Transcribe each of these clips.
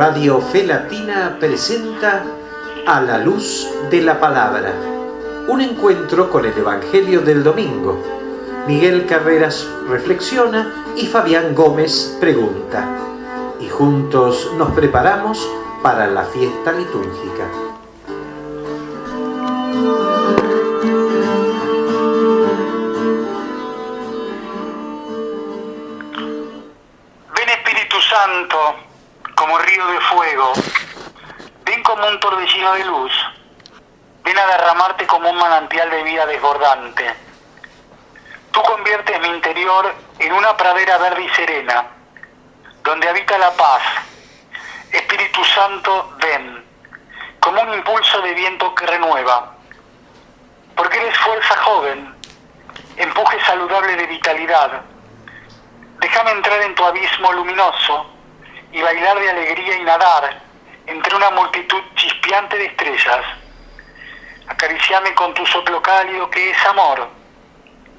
Radio Fe Latina presenta A la Luz de la Palabra, un encuentro con el Evangelio del domingo. Miguel Carreras reflexiona y Fabián Gómez pregunta, y juntos nos preparamos para la fiesta litúrgica. Ven Espíritu Santo, como río de fuego, ven como un torbellino de luz, ven a derramarte como un manantial de vida desbordante. Tú conviertes mi interior en una pradera verde y serena, donde habita la paz. Espíritu Santo, ven, como un impulso de viento que renueva, porque eres fuerza joven, empuje saludable de vitalidad. Déjame entrar en tu abismo luminoso y bailar de alegría y nadar entre una multitud chispeante de estrellas. Acariciame con tu soplo cálido que es amor.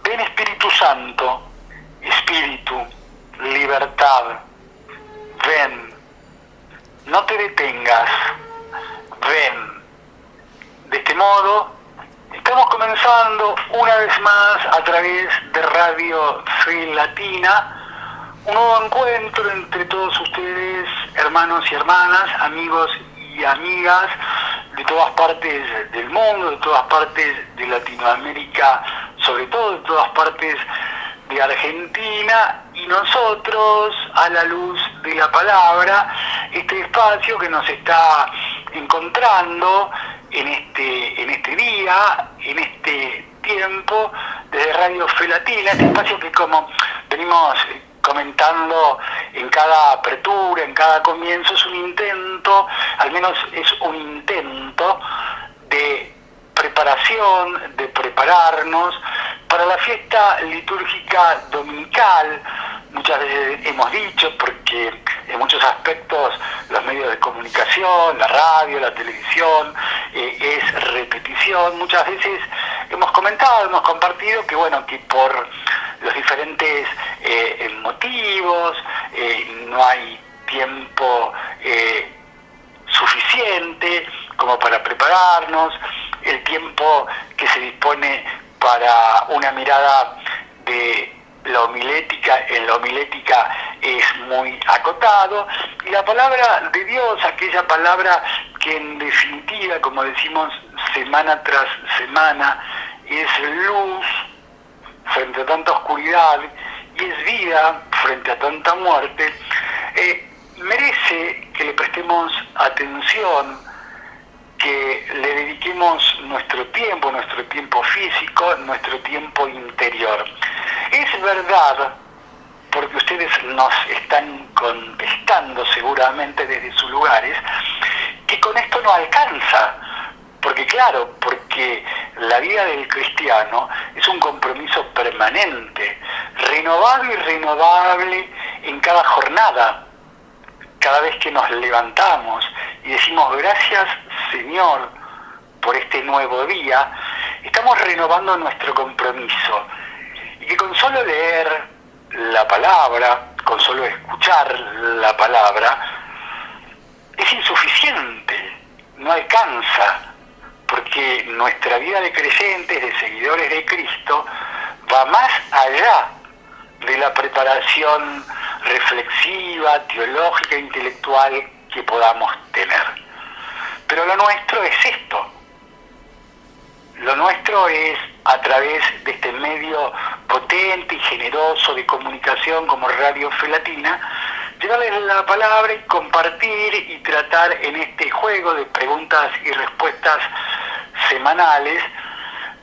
Ven Espíritu Santo, Espíritu, libertad. Ven, no te detengas, ven. De este modo, estamos comenzando una vez más a través de Radio Fe Latina, un nuevo encuentro entre todos ustedes, hermanos y hermanas, amigos y amigas de todas partes del mundo, de todas partes de Latinoamérica, sobre todo de todas partes de Argentina, y nosotros, a la luz de la palabra, este espacio que nos está encontrando en este día, en este tiempo, desde Radio Fe Latina, este espacio que, como venimos comentando en cada apertura, en cada comienzo, es un intento, al menos es un intento de preparación, de prepararnos para la fiesta litúrgica dominical. Muchas veces hemos dicho, porque en muchos aspectos los medios de comunicación, la radio, la televisión, es repetición. Muchas veces hemos comentado, hemos compartido que que por los diferentes motivos no hay tiempo suficiente como para prepararnos, el tiempo que se dispone para una mirada de la homilética es muy acotado, y la palabra de Dios, aquella palabra que en definitiva, como decimos semana tras semana, es luz frente a tanta oscuridad y es vida frente a tanta muerte, merece que le prestemos atención, que le dediquemos nuestro tiempo físico, nuestro tiempo interior. Es verdad, porque ustedes nos están contestando seguramente desde sus lugares, que con esto no alcanza, porque la vida del cristiano es un compromiso permanente, renovado y renovable en cada jornada. Cada vez que nos levantamos y decimos gracias Señor por este nuevo día, estamos renovando nuestro compromiso. Y que con solo leer la palabra, con solo escuchar la palabra, es insuficiente, no alcanza, porque nuestra vida de creyentes, de seguidores de Cristo, va más allá de la preparación reflexiva, teológica, intelectual que podamos tener. Pero lo nuestro es esto. Lo nuestro es, a través de este medio potente y generoso de comunicación como Radio Fe Latina, llevarles la palabra y compartir y tratar en este juego de preguntas y respuestas semanales,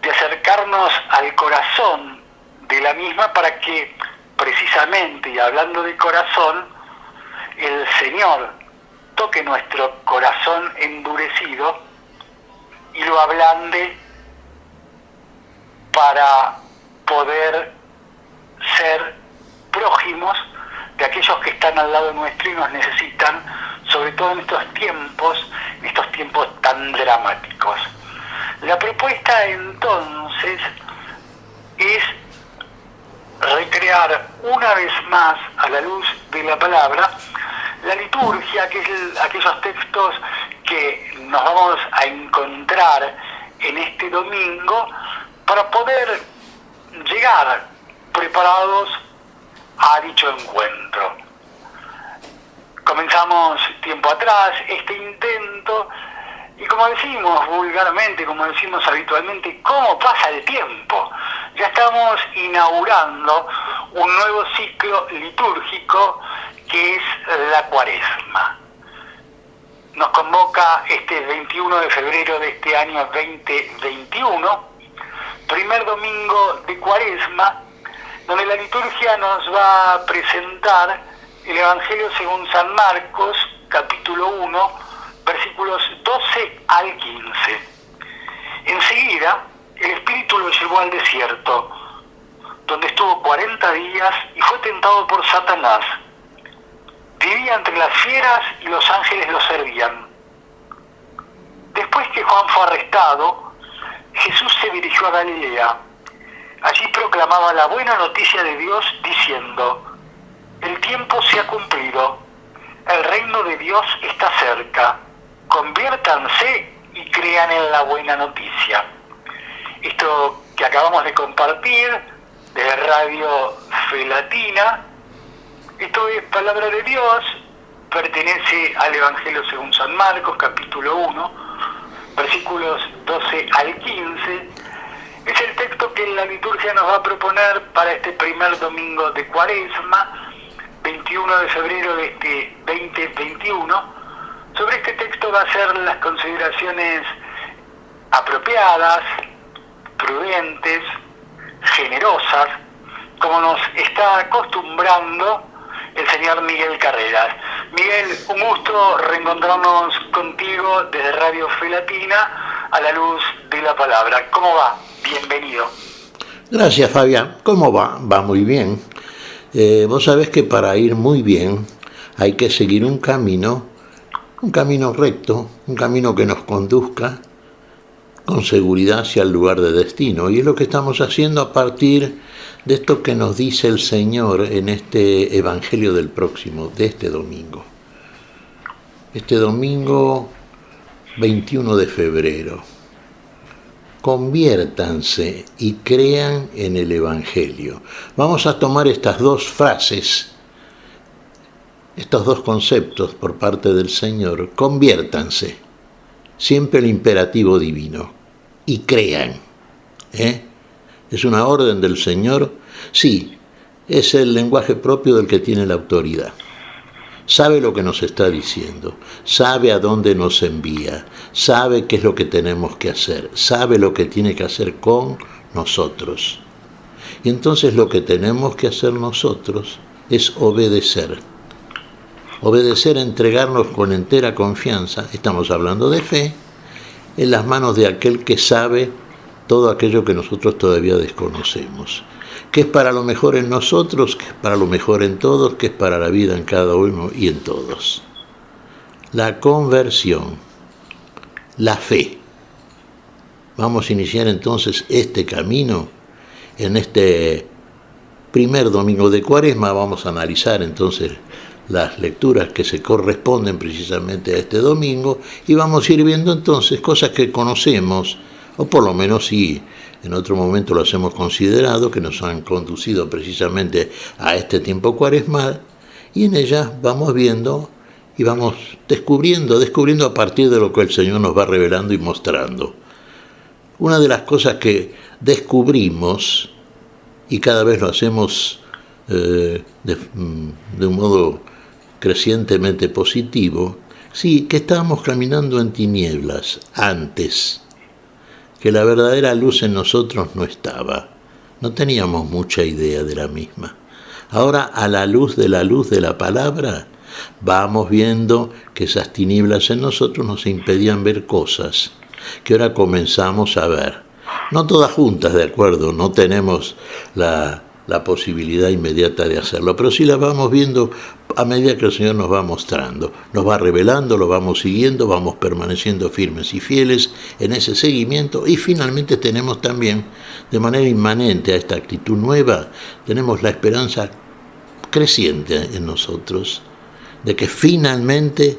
de acercarnos al corazón de la misma, para que precisamente, y hablando de corazón, el Señor toque nuestro corazón endurecido y lo ablande para poder ser prójimos de aquellos que están al lado nuestro y nos necesitan, sobre todo en estos tiempos tan dramáticos. La propuesta entonces es recrear una vez más, a la luz de la palabra, la liturgia, que es aquellos textos que nos vamos a encontrar en este domingo para poder llegar preparados a dicho encuentro. Comenzamos tiempo atrás este intento y, como decimos vulgarmente, como decimos habitualmente, ¿cómo pasa el tiempo? Ya estamos inaugurando un nuevo ciclo litúrgico que es la Cuaresma. Nos convoca este 21 de febrero de este año 2021, primer domingo de Cuaresma, donde la liturgia nos va a presentar el Evangelio según San Marcos, capítulo 1, versículos 12 al 15. Enseguida, el Espíritu lo llevó al desierto, donde estuvo 40 días y fue tentado por Satanás. Vivía entre las fieras y los ángeles lo servían. Después que Juan fue arrestado, Jesús se dirigió a Galilea. Allí proclamaba la buena noticia de Dios diciendo: el tiempo se ha cumplido, el reino de Dios está cerca, conviértanse y crean en la buena noticia. Esto que acabamos de compartir de Radio Fe Latina, esto es palabra de Dios, pertenece al Evangelio según San Marcos, capítulo 1, versículos 12 al 15. Es el texto que la liturgia nos va a proponer para este primer domingo de Cuaresma, 21 de febrero de este 2021. Sobre este texto va a ser las consideraciones apropiadas, prudentes, generosas, como nos está acostumbrando el señor Miguel Carreras. Miguel, un gusto reencontrarnos contigo desde Radio Fe Latina a la luz de la palabra. ¿Cómo va? Bienvenido. Gracias, Fabián. ¿Cómo va? Va muy bien. Vos sabés que para ir muy bien hay que seguir un camino recto, un camino que nos conduzca con seguridad hacia el lugar de destino. Y es lo que estamos haciendo a partir de esto que nos dice el Señor en este Evangelio del próximo, de este domingo. Este domingo 21 de febrero. Conviértanse y crean en el Evangelio. Vamos a tomar estas dos frases, estos dos conceptos por parte del Señor. Conviértanse, siempre el imperativo divino, y crean. ¿Es una orden del Señor? Sí, es el lenguaje propio del que tiene la autoridad. Sabe lo que nos está diciendo, sabe a dónde nos envía, sabe qué es lo que tenemos que hacer, sabe lo que tiene que hacer con nosotros. Y entonces lo que tenemos que hacer nosotros es obedecer. Obedecer, entregarnos con entera confianza, estamos hablando de fe, en las manos de aquel que sabe todo aquello que nosotros todavía desconocemos. Que es para lo mejor en nosotros, que es para lo mejor en todos, que es para la vida en cada uno y en todos. La conversión, la fe. Vamos a iniciar entonces este camino en este primer domingo de Cuaresma. Vamos a analizar entonces las lecturas que se corresponden precisamente a este domingo y vamos a ir viendo entonces cosas que conocemos, o por lo menos sí, en otro momento los hemos considerado, que nos han conducido precisamente a este tiempo cuaresmal, y en ellas vamos viendo y vamos descubriendo a partir de lo que el Señor nos va revelando y mostrando. Una de las cosas que descubrimos, y cada vez lo hacemos de un modo crecientemente positivo, sí, que estábamos caminando en tinieblas antes, que la verdadera luz en nosotros no estaba, no teníamos mucha idea de la misma. Ahora, a la luz de la palabra, vamos viendo que esas tinieblas en nosotros nos impedían ver cosas que ahora comenzamos a ver. No todas juntas, de acuerdo, no tenemos la posibilidad inmediata de hacerlo, pero sí las vamos viendo a medida que el Señor nos va mostrando, nos va revelando, lo vamos siguiendo, vamos permaneciendo firmes y fieles en ese seguimiento, y finalmente tenemos también, de manera inmanente a esta actitud nueva, tenemos la esperanza creciente en nosotros de que finalmente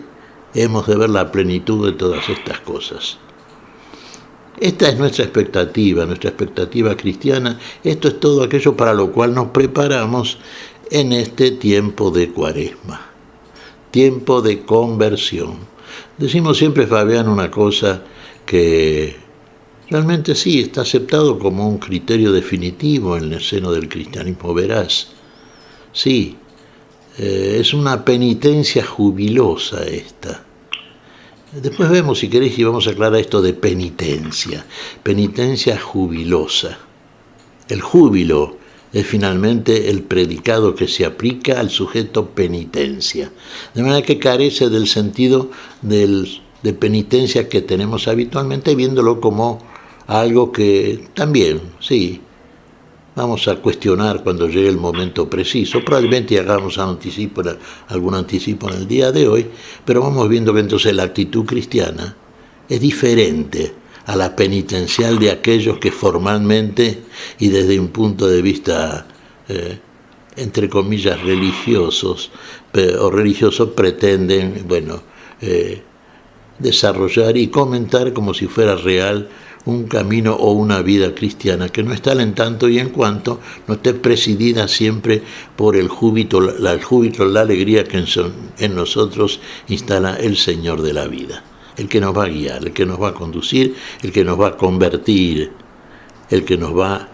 hemos de ver la plenitud de todas estas cosas. Esta es nuestra expectativa cristiana. Esto es todo aquello para lo cual nos preparamos en este tiempo de Cuaresma, tiempo de conversión. Decimos siempre, Fabián, una cosa que realmente sí está aceptado como un criterio definitivo en el seno del cristianismo veraz. Sí, es una penitencia jubilosa esta. Después vemos, si queréis, y vamos a aclarar esto de penitencia jubilosa. El júbilo es finalmente el predicado que se aplica al sujeto penitencia, de manera que carece del sentido de penitencia que tenemos habitualmente, viéndolo como algo que también, sí, vamos a cuestionar cuando llegue el momento preciso. Probablemente hagamos algún anticipo en el día de hoy, pero vamos viendo que entonces la actitud cristiana es diferente a la penitencial de aquellos que formalmente y desde un punto de vista, entre comillas, religiosos pretenden, desarrollar y comentar como si fuera real un camino o una vida cristiana que no está en tanto y en cuanto no esté presidida siempre por el júbilo, la alegría que en nosotros instala el Señor de la vida, el que nos va a guiar, el que nos va a conducir, el que nos va a convertir, el que nos va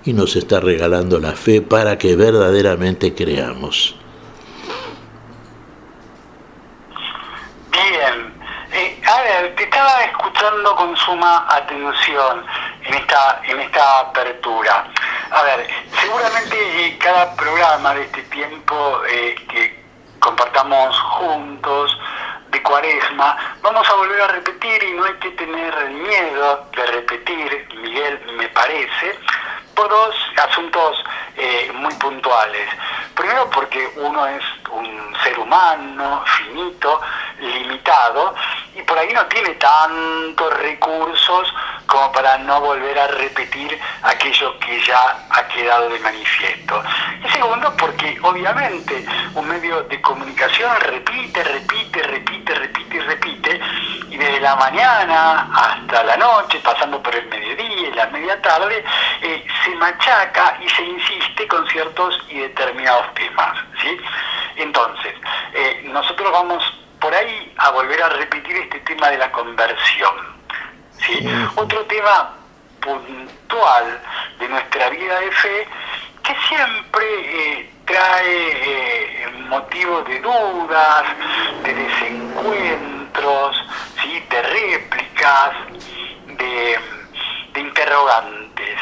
y nos está regalando la fe para que verdaderamente creamos. Bien. A ver, te estaba escuchando con suma atención en esta apertura. A ver, seguramente cada programa de este tiempo que compartamos juntos de Cuaresma, vamos a volver a repetir, y no hay que tener miedo de repetir, Miguel, me parece, por dos asuntos muy puntuales. Primero, porque uno es un ser humano, finito, limitado, y por ahí no tiene tantos recursos como para no volver a repetir aquello que ya ha quedado de manifiesto. Y segundo, porque obviamente un medio de comunicación repite, y desde la mañana hasta la noche, pasando por el mediodía y la media tarde, se machaca y se insiste con ciertos y determinados temas, ¿sí? Entonces, nosotros vamos por ahí a volver a repetir este tema de la conversión, ¿sí? Otro tema puntual de nuestra vida de fe que siempre trae motivos de dudas, de desencuentros, ¿sí? De réplicas, de interrogantes.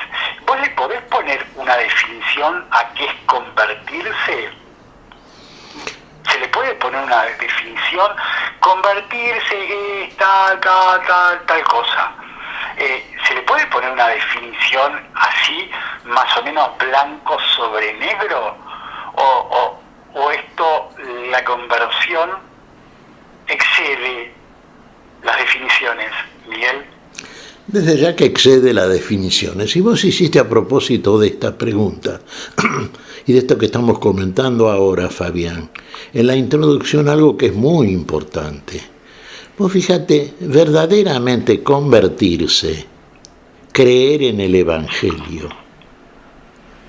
¿Vos le podés poner una definición a qué es convertirse? ¿Se le puede poner una definición? Convertirse es tal cosa. ¿Se le puede poner una definición así, más o menos blanco sobre negro? ¿O esto, la conversión, excede las definiciones, Miguel? Desde ya que excede las definiciones. Y vos hiciste a propósito de esta pregunta y de esto que estamos comentando ahora, Fabián, en la introducción algo que es muy importante. Vos fíjate, verdaderamente convertirse, creer en el Evangelio,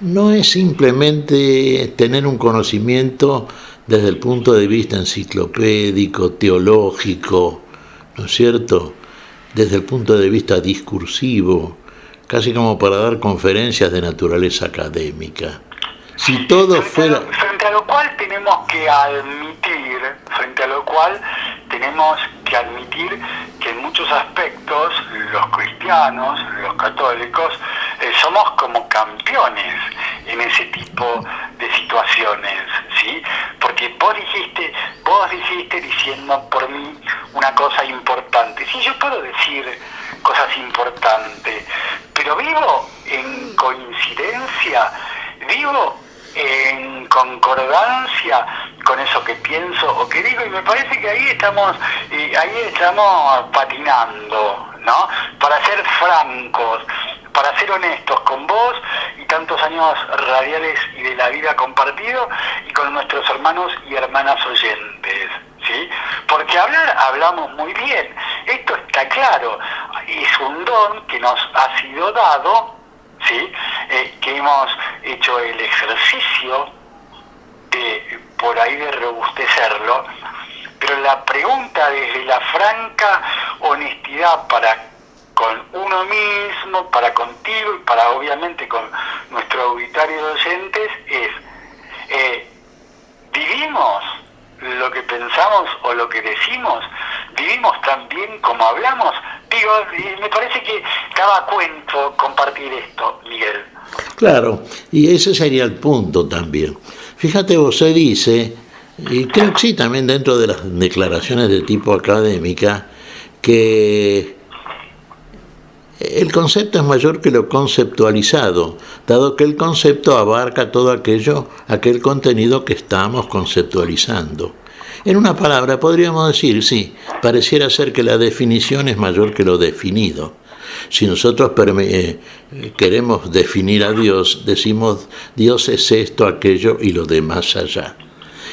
no es simplemente tener un conocimiento desde el punto de vista enciclopédico, teológico, ¿no es cierto?, desde el punto de vista discursivo, casi como para dar conferencias de naturaleza académica. Si todo fuera... Frente a lo cual tenemos que admitir que en muchos aspectos los cristianos, los católicos, somos como campeones en ese tipo de situaciones, ¿sí? Porque vos dijiste diciendo por mí una cosa importante. Sí, yo puedo decir cosas importantes, pero vivo en coincidencia, vivo en concordancia con eso que pienso o que digo, y me parece que ahí estamos patinando, ¿no? Para ser francos, para ser honestos con vos y tantos años radiales y de la vida compartido, y con nuestros hermanos y hermanas oyentes. ¿sí? Porque hablamos muy bien, esto está claro, es un don que nos ha sido dado, ¿sí? Que hemos hecho el ejercicio de por ahí de robustecerlo, pero la pregunta desde la franca honestidad para con uno mismo, para contigo y para obviamente con nuestro auditorio de oyentes es, ¿vivimos lo que pensamos o lo que decimos? ¿Vivimos tan bien como hablamos? Digo, me parece que daba cuento compartir esto, Miguel. Claro, y ese sería el punto también. Fíjate, vos se dice, y creo que sí, también dentro de las declaraciones de tipo académica, que el concepto es mayor que lo conceptualizado, dado que el concepto abarca todo aquel contenido que estamos conceptualizando. En una palabra podríamos decir, sí, pareciera ser que la definición es mayor que lo definido. Si nosotros queremos definir a Dios, decimos Dios es esto, aquello y lo demás allá.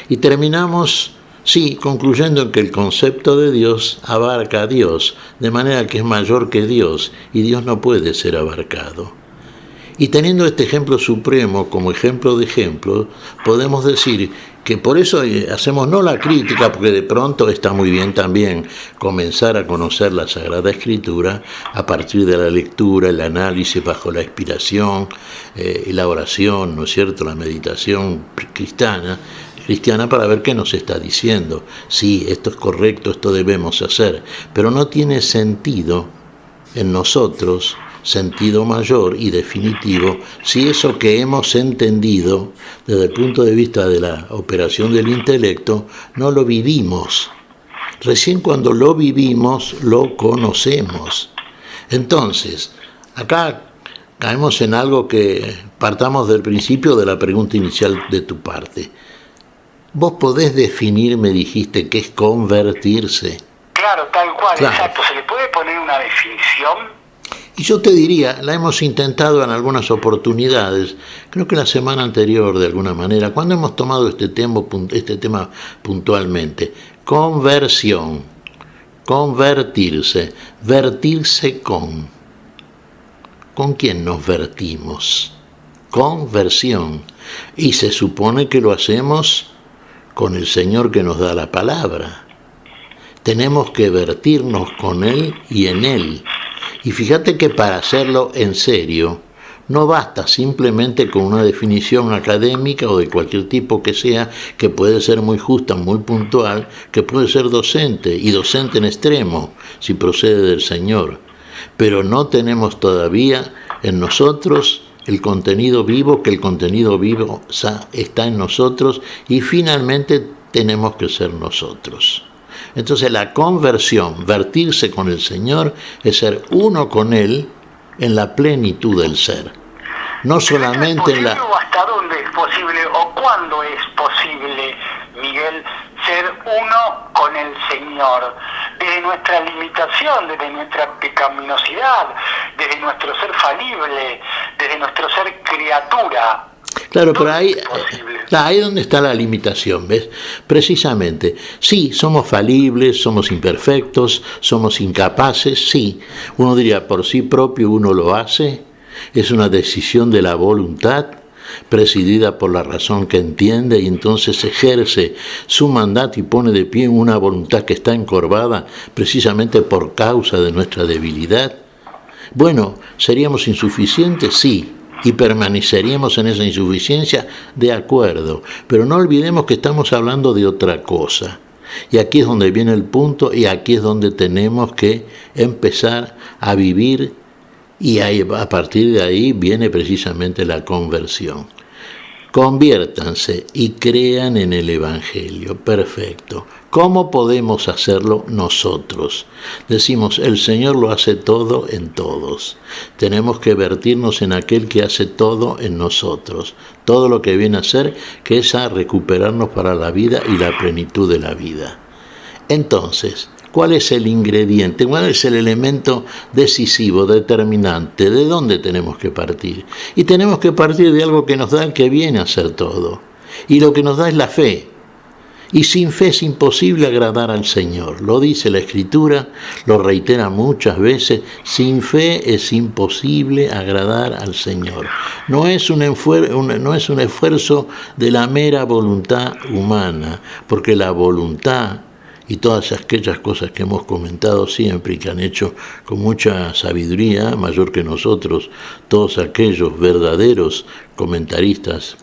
Y terminamos, sí, concluyendo en que el concepto de Dios abarca a Dios, de manera que es mayor que Dios, y Dios no puede ser abarcado. Y teniendo este ejemplo supremo como ejemplo de ejemplo, podemos decir que por eso hacemos no la crítica, porque de pronto está muy bien también comenzar a conocer la Sagrada Escritura a partir de la lectura, el análisis bajo la inspiración, la oración, ¿no es cierto?, la meditación cristiana para ver qué nos está diciendo. Sí, esto es correcto, esto debemos hacer, pero no tiene sentido en nosotros, sentido mayor y definitivo, si eso que hemos entendido desde el punto de vista de la operación del intelecto no lo vivimos. Recién cuando lo vivimos lo conocemos. Entonces, acá caemos en algo que partamos del principio de la pregunta inicial de tu parte. Vos podés definir, me dijiste, qué es convertirse. Claro, tal cual, claro. Exacto. ¿Se le puede poner una definición? Y yo te diría, la hemos intentado en algunas oportunidades, creo que la semana anterior de alguna manera, cuando hemos tomado este tema puntualmente. Conversión, convertirse, vertirse con. ¿Con quién nos vertimos? Conversión. Y se supone que lo hacemos con el Señor que nos da la palabra. Tenemos que vertirnos con Él y en Él. Y fíjate que para hacerlo en serio, no basta simplemente con una definición académica o de cualquier tipo que sea, que puede ser muy justa, muy puntual, que puede ser docente, y docente en extremo, si procede del Señor. Pero no tenemos todavía en nosotros el contenido vivo, que el contenido vivo está en nosotros, y finalmente tenemos que ser nosotros. Entonces la conversión, vertirse con el Señor, es ser uno con Él en la plenitud del ser. No solamente en la... ¿O hasta dónde es posible o cuándo es posible, Miguel, ser uno con el Señor? Desde nuestra limitación, desde nuestra pecaminosidad, desde nuestro ser falible, desde nuestro ser criatura. Claro, pero ahí es donde está la limitación, ¿ves? Precisamente, sí, somos falibles, somos imperfectos, somos incapaces, sí. Uno diría, por sí propio uno lo hace, es una decisión de la voluntad, presidida por la razón que entiende, y entonces ejerce su mandato y pone de pie una voluntad que está encorvada precisamente por causa de nuestra debilidad. Bueno, ¿seríamos insuficientes? Sí. Y permaneceríamos en esa insuficiencia, de acuerdo, pero no olvidemos que estamos hablando de otra cosa. Y aquí es donde viene el punto, y aquí es donde tenemos que empezar a vivir, y ahí, a partir de ahí viene precisamente la conversión. Conviértanse y crean en el Evangelio. Perfecto. ¿Cómo podemos hacerlo nosotros? Decimos, el Señor lo hace todo en todos. Tenemos que vertirnos en aquel que hace todo en nosotros. Todo lo que viene a ser, que es a recuperarnos para la vida y la plenitud de la vida. Entonces, ¿cuál es el ingrediente? ¿Cuál es el elemento decisivo, determinante? ¿De dónde tenemos que partir? Y tenemos que partir de algo que nos da el que viene a hacer todo. Y lo que nos da es la fe. Y sin fe es imposible agradar al Señor. Lo dice la Escritura, lo reitera muchas veces, sin fe es imposible agradar al Señor. No es un esfuerzo de la mera voluntad humana, porque la voluntad y todas aquellas cosas que hemos comentado siempre y que han hecho con mucha sabiduría, mayor que nosotros, todos aquellos verdaderos comentaristas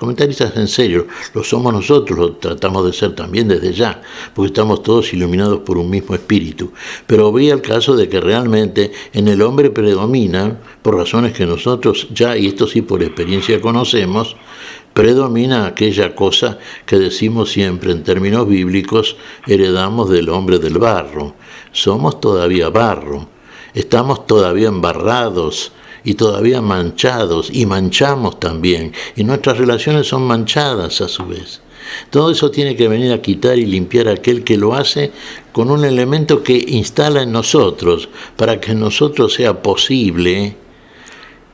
en serio, lo somos nosotros, lo tratamos de ser también desde ya, porque estamos todos iluminados por un mismo espíritu, pero veía el caso de que realmente en el hombre predomina, por razones que nosotros ya, y esto sí por experiencia conocemos, predomina aquella cosa que decimos siempre en términos bíblicos, heredamos del hombre del barro. Somos todavía barro, estamos todavía embarrados y todavía manchados, y manchamos también, y nuestras relaciones son manchadas a su vez. Todo eso tiene que venir a quitar y limpiar a aquel que lo hace con un elemento que instala en nosotros, para que en nosotros sea posible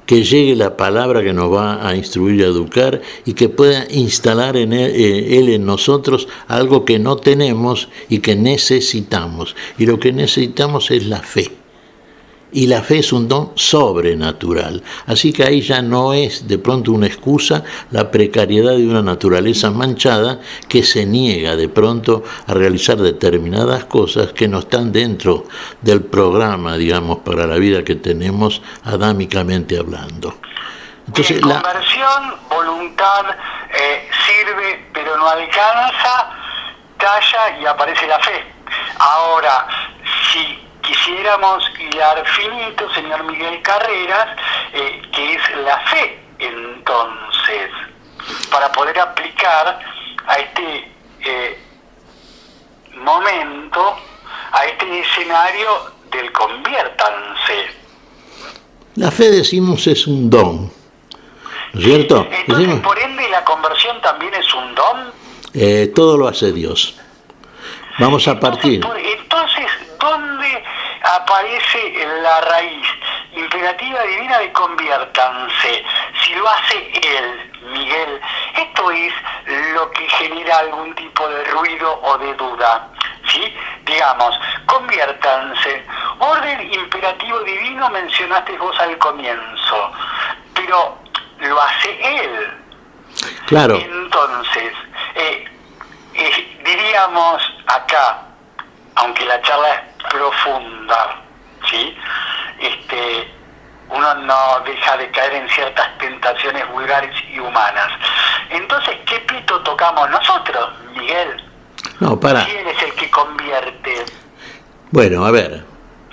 que llegue la palabra que nos va a instruir y a educar y que pueda instalar en él en nosotros algo que no tenemos y que necesitamos. Y lo que necesitamos es la fe. Y la fe es un don sobrenatural. Así que ahí ya no es de pronto una excusa la precariedad de una naturaleza manchada que se niega de pronto a realizar determinadas cosas que no están dentro del programa, digamos, para la vida que tenemos adámicamente hablando. Entonces, bien, conversión, voluntad, sirve pero no alcanza, talla y aparece la fe. Ahora, si quisiéramos hilar finito, señor Miguel Carreras, que es la fe, entonces, para poder aplicar a este momento, a este escenario del conviértanse. La fe, decimos, es un don, ¿no es cierto? Entonces, decimos, por ende, la conversión también es un don. Todo lo hace Dios. Vamos a partir. Entonces, ¿dónde aparece la raíz imperativa divina de conviértanse? Si lo hace él, Miguel, esto es lo que genera algún tipo de ruido o de duda, ¿sí? Digamos, conviértanse. Orden imperativo divino mencionaste vos al comienzo, pero lo hace él. Claro. Entonces, diríamos acá, aunque la charla es profunda, ¿sí? Uno no deja de caer en ciertas tentaciones vulgares y humanas. Entonces, ¿qué pito tocamos nosotros, Miguel? No, para. ¿Quién es el que convierte? Bueno, a ver.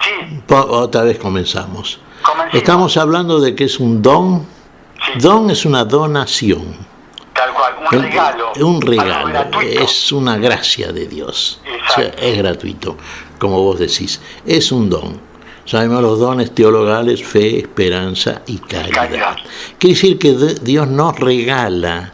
Sí. Otra vez comenzamos. Comencemos. Estamos hablando de que es un don. Sí. Don es una donación. Tal cual, un regalo. Un regalo, es una gracia de Dios. O sea, es gratuito, como vos decís. Es un don. Sabemos los dones teologales, fe, esperanza y caridad. Quiere decir que Dios nos regala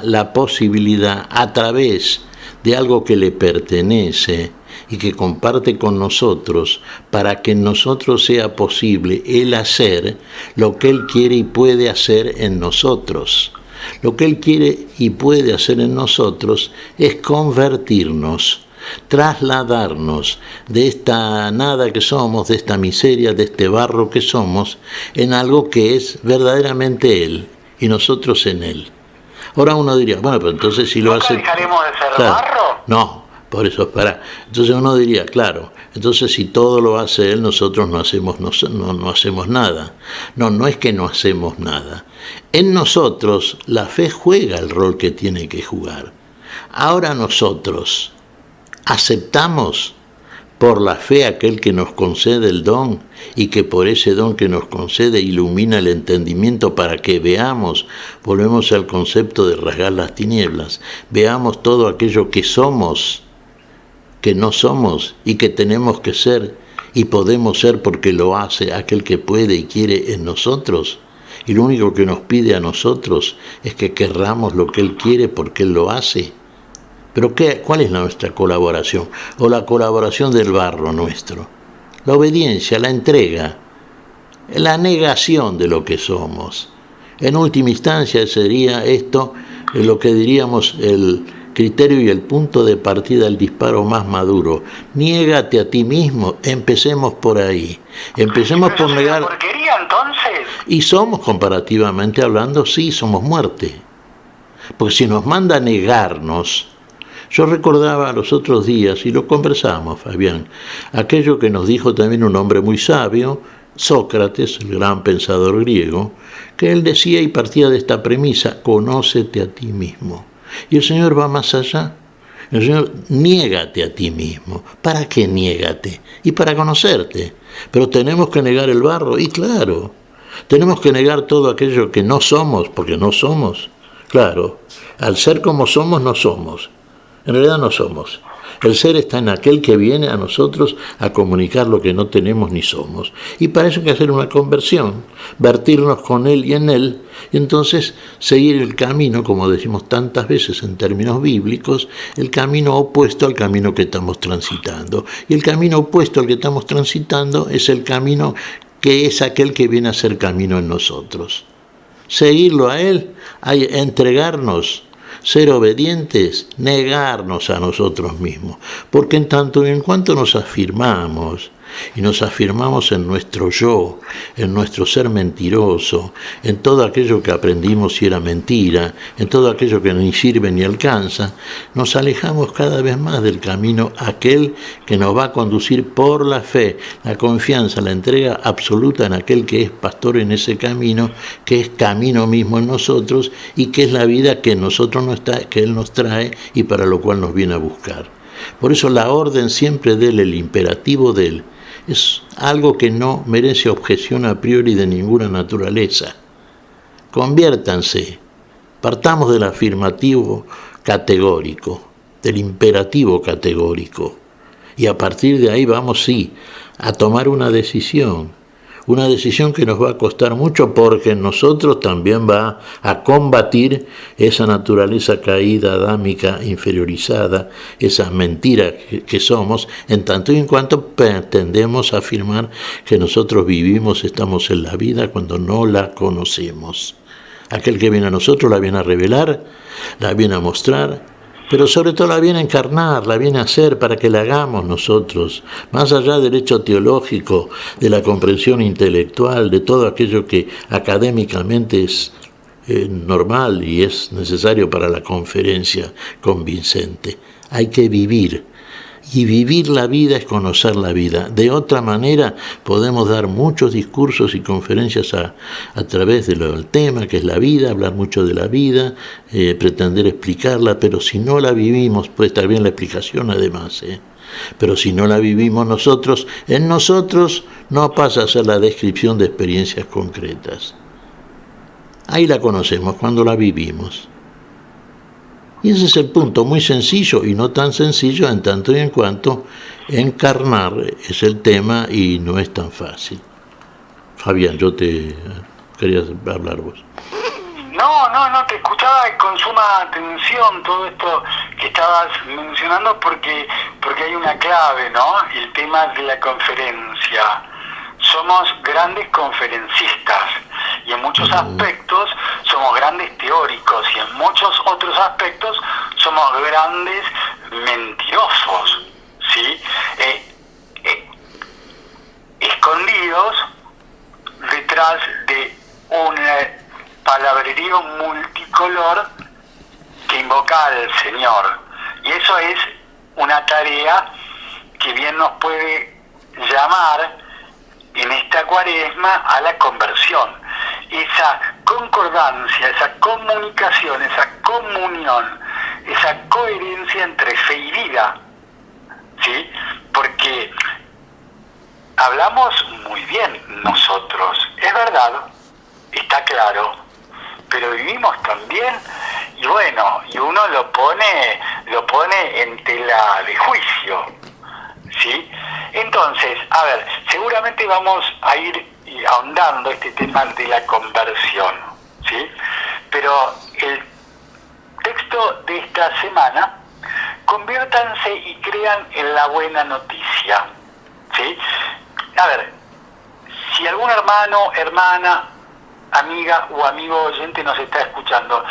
la posibilidad a través de algo que le pertenece y que comparte con nosotros, para que en nosotros sea posible Él hacer lo que Él quiere y puede hacer en nosotros. Lo que Él quiere y puede hacer en nosotros es convertirnos, trasladarnos de esta nada que somos, de esta miseria, de este barro que somos, en algo que es verdaderamente Él y nosotros en Él. Ahora uno diría, bueno, pero entonces si lo hace... ¿Nunca dejaremos de ser barro? No, por eso espera. Entonces uno diría, claro, entonces si todo lo hace Él, nosotros no hacemos nada. No es que no hacemos nada. En nosotros la fe juega el rol que tiene que jugar. Ahora nosotros aceptamos por la fe aquel que nos concede el don y que por ese don que nos concede ilumina el entendimiento para que veamos, volvemos al concepto de rasgar las tinieblas, veamos todo aquello que somos, que no somos y que tenemos que ser y podemos ser porque lo hace aquel que puede y quiere en nosotros. Y lo único que nos pide a nosotros es que querramos lo que Él quiere porque Él lo hace. Pero ¿cuál es nuestra colaboración? O la colaboración del barro nuestro. La obediencia, la entrega, la negación de lo que somos. En última instancia sería esto lo que diríamos que criterio y el punto de partida del disparo más maduro. Niégate a ti mismo, empecemos por ahí. Empecemos por negar... ¿Porquería entonces? Y somos, comparativamente hablando, sí, somos muerte. Porque si nos manda a negarnos... Yo recordaba los otros días, y lo conversamos, Fabián, aquello que nos dijo también un hombre muy sabio, Sócrates, el gran pensador griego, que él decía y partía de esta premisa: conócete a ti mismo. Y el Señor va más allá. El Señor, niégate a ti mismo. ¿Para qué niégate? Y para conocerte. Pero tenemos que negar el barro, y claro, tenemos que negar todo aquello que no somos, porque no somos. Claro, al ser como somos, no somos. En realidad no somos. El ser está en aquel que viene a nosotros a comunicar lo que no tenemos ni somos. Y para eso hay que hacer una conversión, vertirnos con él y en él, y entonces seguir el camino, como decimos tantas veces en términos bíblicos, el camino opuesto al camino que estamos transitando. Y el camino opuesto al que estamos transitando es el camino que es aquel que viene a ser camino en nosotros. Seguirlo a él, hay entregarnos, ser obedientes, negarnos a nosotros mismos, porque en tanto y en cuanto nos afirmamos, y nos afirmamos en nuestro yo, en nuestro ser mentiroso, en todo aquello que aprendimos si era mentira, en todo aquello que ni sirve ni alcanza, nos alejamos cada vez más del camino aquel que nos va a conducir por la fe, la confianza, la entrega absoluta en aquel que es pastor en ese camino, que es camino mismo en nosotros y que es la vida que nosotros que Él nos trae y para lo cual nos viene a buscar. Por eso la orden siempre de Él, el imperativo de Él, es algo que no merece objeción a priori de ninguna naturaleza. Conviértanse, partamos del afirmativo categórico, del imperativo categórico, y a partir de ahí vamos, sí, a tomar una decisión que nos va a costar mucho porque en nosotros también va a combatir esa naturaleza caída, adámica, inferiorizada, esa mentira que somos, en tanto y en cuanto tendemos a afirmar que nosotros vivimos, estamos en la vida cuando no la conocemos. Aquel que viene a nosotros la viene a revelar, la viene a mostrar, pero sobre todo la viene a encarnar, la viene a hacer para que la hagamos nosotros, más allá del hecho teológico, de la comprensión intelectual, de todo aquello que académicamente es normal y es necesario para la conferencia convincente. Hay que vivir. Y vivir la vida es conocer la vida. De otra manera podemos dar muchos discursos y conferencias a través del tema que es la vida, hablar mucho de la vida, pretender explicarla, pero si no la vivimos, puede estar bien la explicación además, pero si no la vivimos nosotros, en nosotros no pasa a ser la descripción de experiencias concretas. Ahí la conocemos cuando la vivimos. Y ese es el punto, muy sencillo y no tan sencillo en tanto y en cuanto encarnar es el tema y no es tan fácil. Fabián, yo te quería hablar vos. No, te escuchaba con suma atención todo esto que estabas mencionando porque hay una clave, ¿no? El tema de la conferencia. Somos grandes conferencistas y en muchos aspectos somos grandes teóricos y en muchos otros aspectos somos grandes mentirosos, ¿sí? Escondidos detrás de un palabrerío multicolor que invoca al Señor. Y eso es una tarea que bien nos puede llamar en esta cuaresma a la conversión, esa concordancia, esa comunicación, esa comunión, esa coherencia entre fe y vida, ¿sí? Porque hablamos muy bien nosotros, es verdad, está claro, pero vivimos también, y bueno, y uno lo pone en tela de juicio, ¿sí? Entonces, a ver, seguramente vamos a ir ahondando este tema de la conversión, ¿sí? Pero el texto de esta semana, conviértanse y crean en la buena noticia, ¿sí? A ver, si algún hermano, hermana, amiga o amigo oyente nos está escuchando,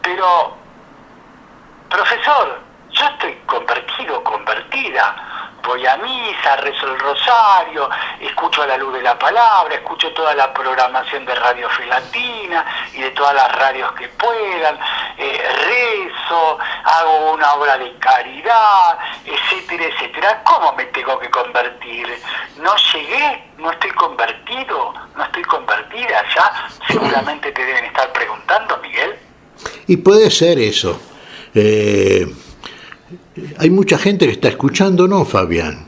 pero profesor, yo estoy convertido, convertida. Voy a misa, rezo el rosario, escucho a la luz de la palabra, escucho toda la programación de Radio Fe Latina y de todas las radios que puedan, rezo, hago una obra de caridad, etcétera, etcétera. ¿Cómo me tengo que convertir? ¿No llegué? ¿No estoy convertido? ¿No estoy convertida? Ya seguramente te deben estar preguntando, Miguel. Y puede ser eso. Hay mucha gente que está escuchando, ¿no, Fabián?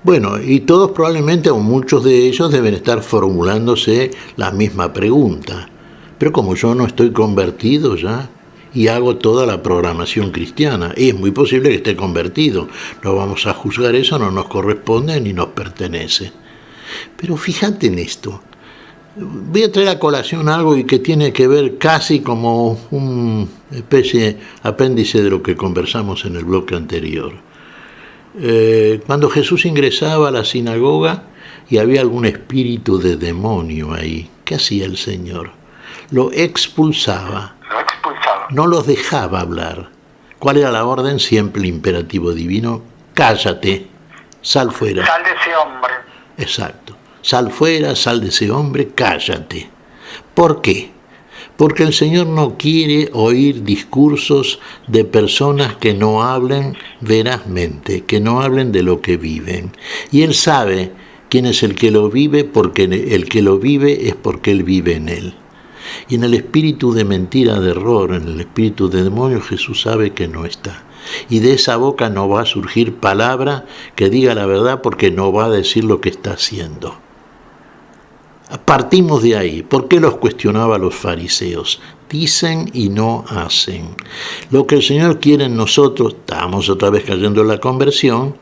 Bueno, y todos probablemente, o muchos de ellos, deben estar formulándose la misma pregunta. Pero como yo no estoy convertido ya, y hago toda la programación cristiana, es muy posible que esté convertido. No vamos a juzgar eso, no nos corresponde ni nos pertenece. Pero fíjate en esto. Voy a traer a colación algo y que tiene que ver casi como una especie de apéndice de lo que conversamos en el bloque anterior. Cuando Jesús ingresaba a la sinagoga y había algún espíritu de demonio ahí, ¿qué hacía el Señor? Lo expulsaba. No los dejaba hablar. ¿Cuál era la orden? Siempre el imperativo divino: cállate, sal fuera. Sal de ese hombre. Exacto. Sal fuera, sal de ese hombre, cállate. ¿Por qué? Porque el Señor no quiere oír discursos de personas que no hablen verazmente, que no hablen de lo que viven. Y Él sabe quién es el que lo vive, porque el que lo vive es porque Él vive en Él. Y en el espíritu de mentira, de error, en el espíritu de demonio, Jesús sabe que no está. Y de esa boca no va a surgir palabra que diga la verdad, porque no va a decir lo que está haciendo. Partimos de ahí. ¿Por qué los cuestionaba a los fariseos? Dicen y no hacen. Lo que el Señor quiere en nosotros, estamos otra vez cayendo en la conversión,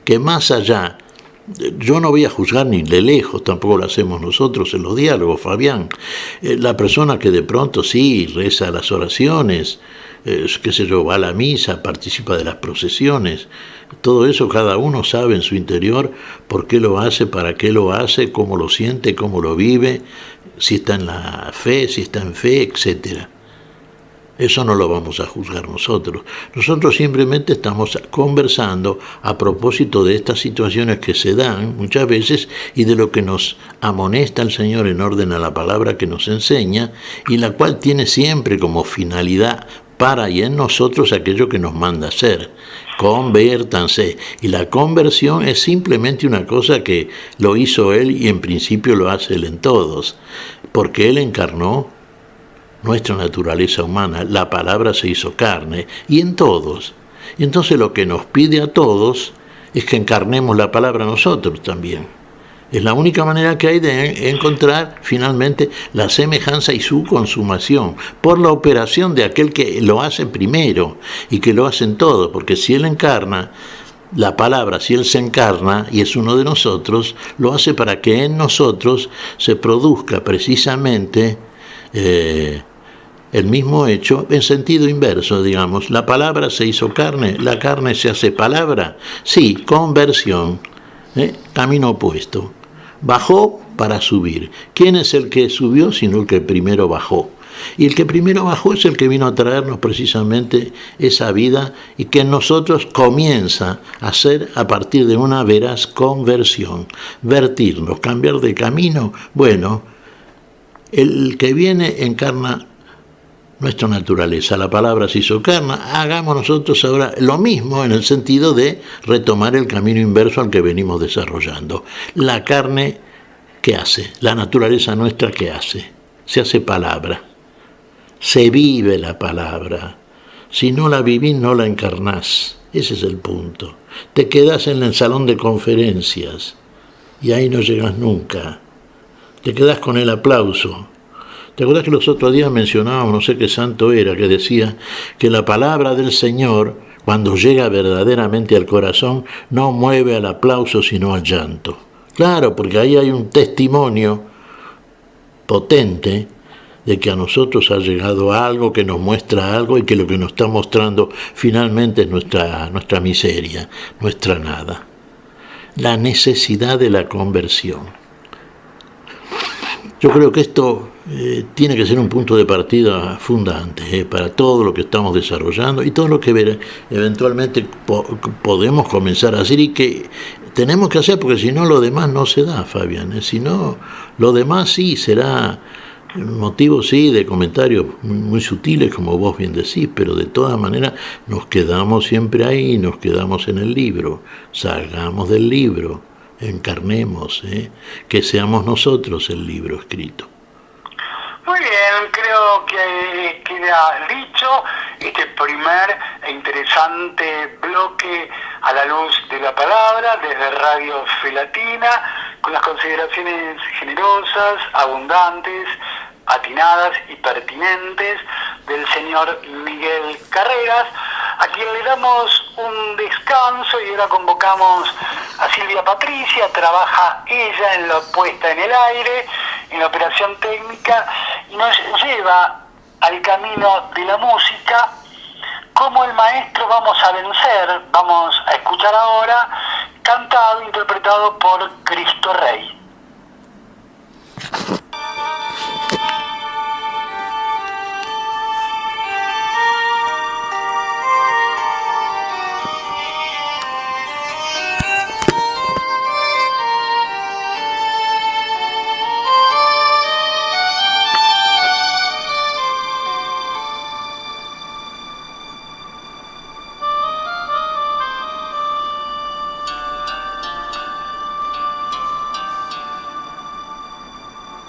que más allá, yo no voy a juzgar ni de lejos, tampoco lo hacemos nosotros en los diálogos, Fabián. La persona que de pronto sí reza las oraciones, qué sé yo, va a la misa, participa de las procesiones, todo eso cada uno sabe en su interior por qué lo hace, para qué lo hace, cómo lo siente, cómo lo vive, si está en la fe, si está en fe, etc. Eso no lo vamos a juzgar nosotros. Nosotros simplemente estamos conversando a propósito de estas situaciones que se dan muchas veces y de lo que nos amonesta el Señor en orden a la palabra que nos enseña, y la cual tiene siempre como finalidad para y en nosotros aquello que nos manda hacer. Convértanse. Y la conversión es simplemente una cosa que lo hizo Él y en principio lo hace Él en todos, porque Él encarnó nuestra naturaleza humana, la palabra se hizo carne, y en todos. Y entonces lo que nos pide a todos es que encarnemos la palabra nosotros también. Es la única manera que hay de encontrar finalmente la semejanza y su consumación, por la operación de aquel que lo hace primero y que lo hacen todos, porque si Él encarna la palabra, si Él se encarna y es uno de nosotros, lo hace para que en nosotros se produzca precisamente el mismo hecho en sentido inverso, digamos. La palabra se hizo carne, la carne se hace palabra. Sí, conversión, camino opuesto. Bajó para subir. ¿Quién es el que subió sino el que primero bajó? Y el que primero bajó es el que vino a traernos precisamente esa vida, y que en nosotros comienza a ser a partir de una veraz conversión. Vertirnos, cambiar de camino. Bueno, el que viene encarna nuestra naturaleza, la palabra se hizo carne. Hagamos nosotros ahora lo mismo en el sentido de retomar el camino inverso al que venimos desarrollando. La carne, ¿qué hace? La naturaleza nuestra, ¿qué hace? Se hace palabra. Se vive la palabra. Si no la vivís, no la encarnás. Ese es el punto. Te quedás en el salón de conferencias y ahí no llegas nunca. Te quedás con el aplauso. ¿Te acuerdas que los otros días mencionábamos, no sé qué santo era, que decía que la palabra del Señor, cuando llega verdaderamente al corazón, no mueve al aplauso sino al llanto? Claro, porque ahí hay un testimonio potente de que a nosotros ha llegado algo que nos muestra algo, y que lo que nos está mostrando finalmente es nuestra miseria, nuestra nada. La necesidad de la conversión. Yo creo que esto tiene que ser un punto de partida fundante para todo lo que estamos desarrollando y todo lo que eventualmente podemos comenzar a hacer y que tenemos que hacer, porque si no lo demás no se da, Fabián. Si no, lo demás sí será motivo sí de comentarios muy sutiles, como vos bien decís, pero de todas maneras nos quedamos siempre ahí, nos quedamos en el libro. Salgamos del libro, encarnemos, que seamos nosotros el libro escrito. Muy bien, creo que queda dicho este primer e interesante bloque a la luz de la palabra desde Radio Fe Latina, con las consideraciones generosas, abundantes, atinadas y pertinentes del señor Miguel Carreras, a quien le damos un descanso y ahora convocamos a Silvia Patricia. Trabaja ella en la puesta en el aire, en la operación técnica, y nos lleva al camino de la música. Como el maestro vamos a vencer, vamos a escuchar ahora, cantado, interpretado por Cristo Rey.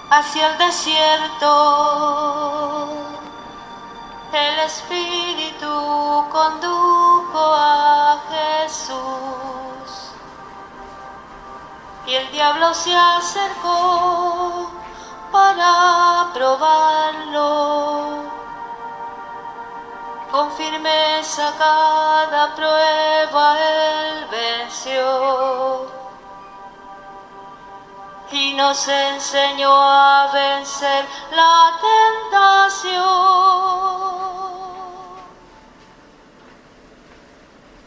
Hacia el desierto, el Espíritu condujo a Jesús y el diablo se acercó para probarlo. Con firmeza cada prueba él venció y nos enseñó a vencer la tentación.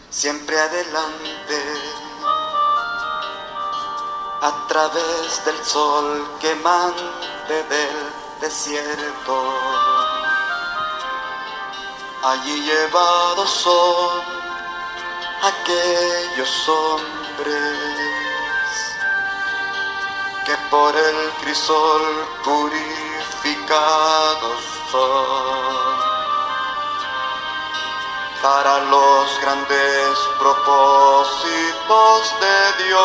Siempre adelante, a través del sol quemante del desierto. Allí llevados son aquellos hombres que por el crisol purificados son para los grandes propósitos de Dios.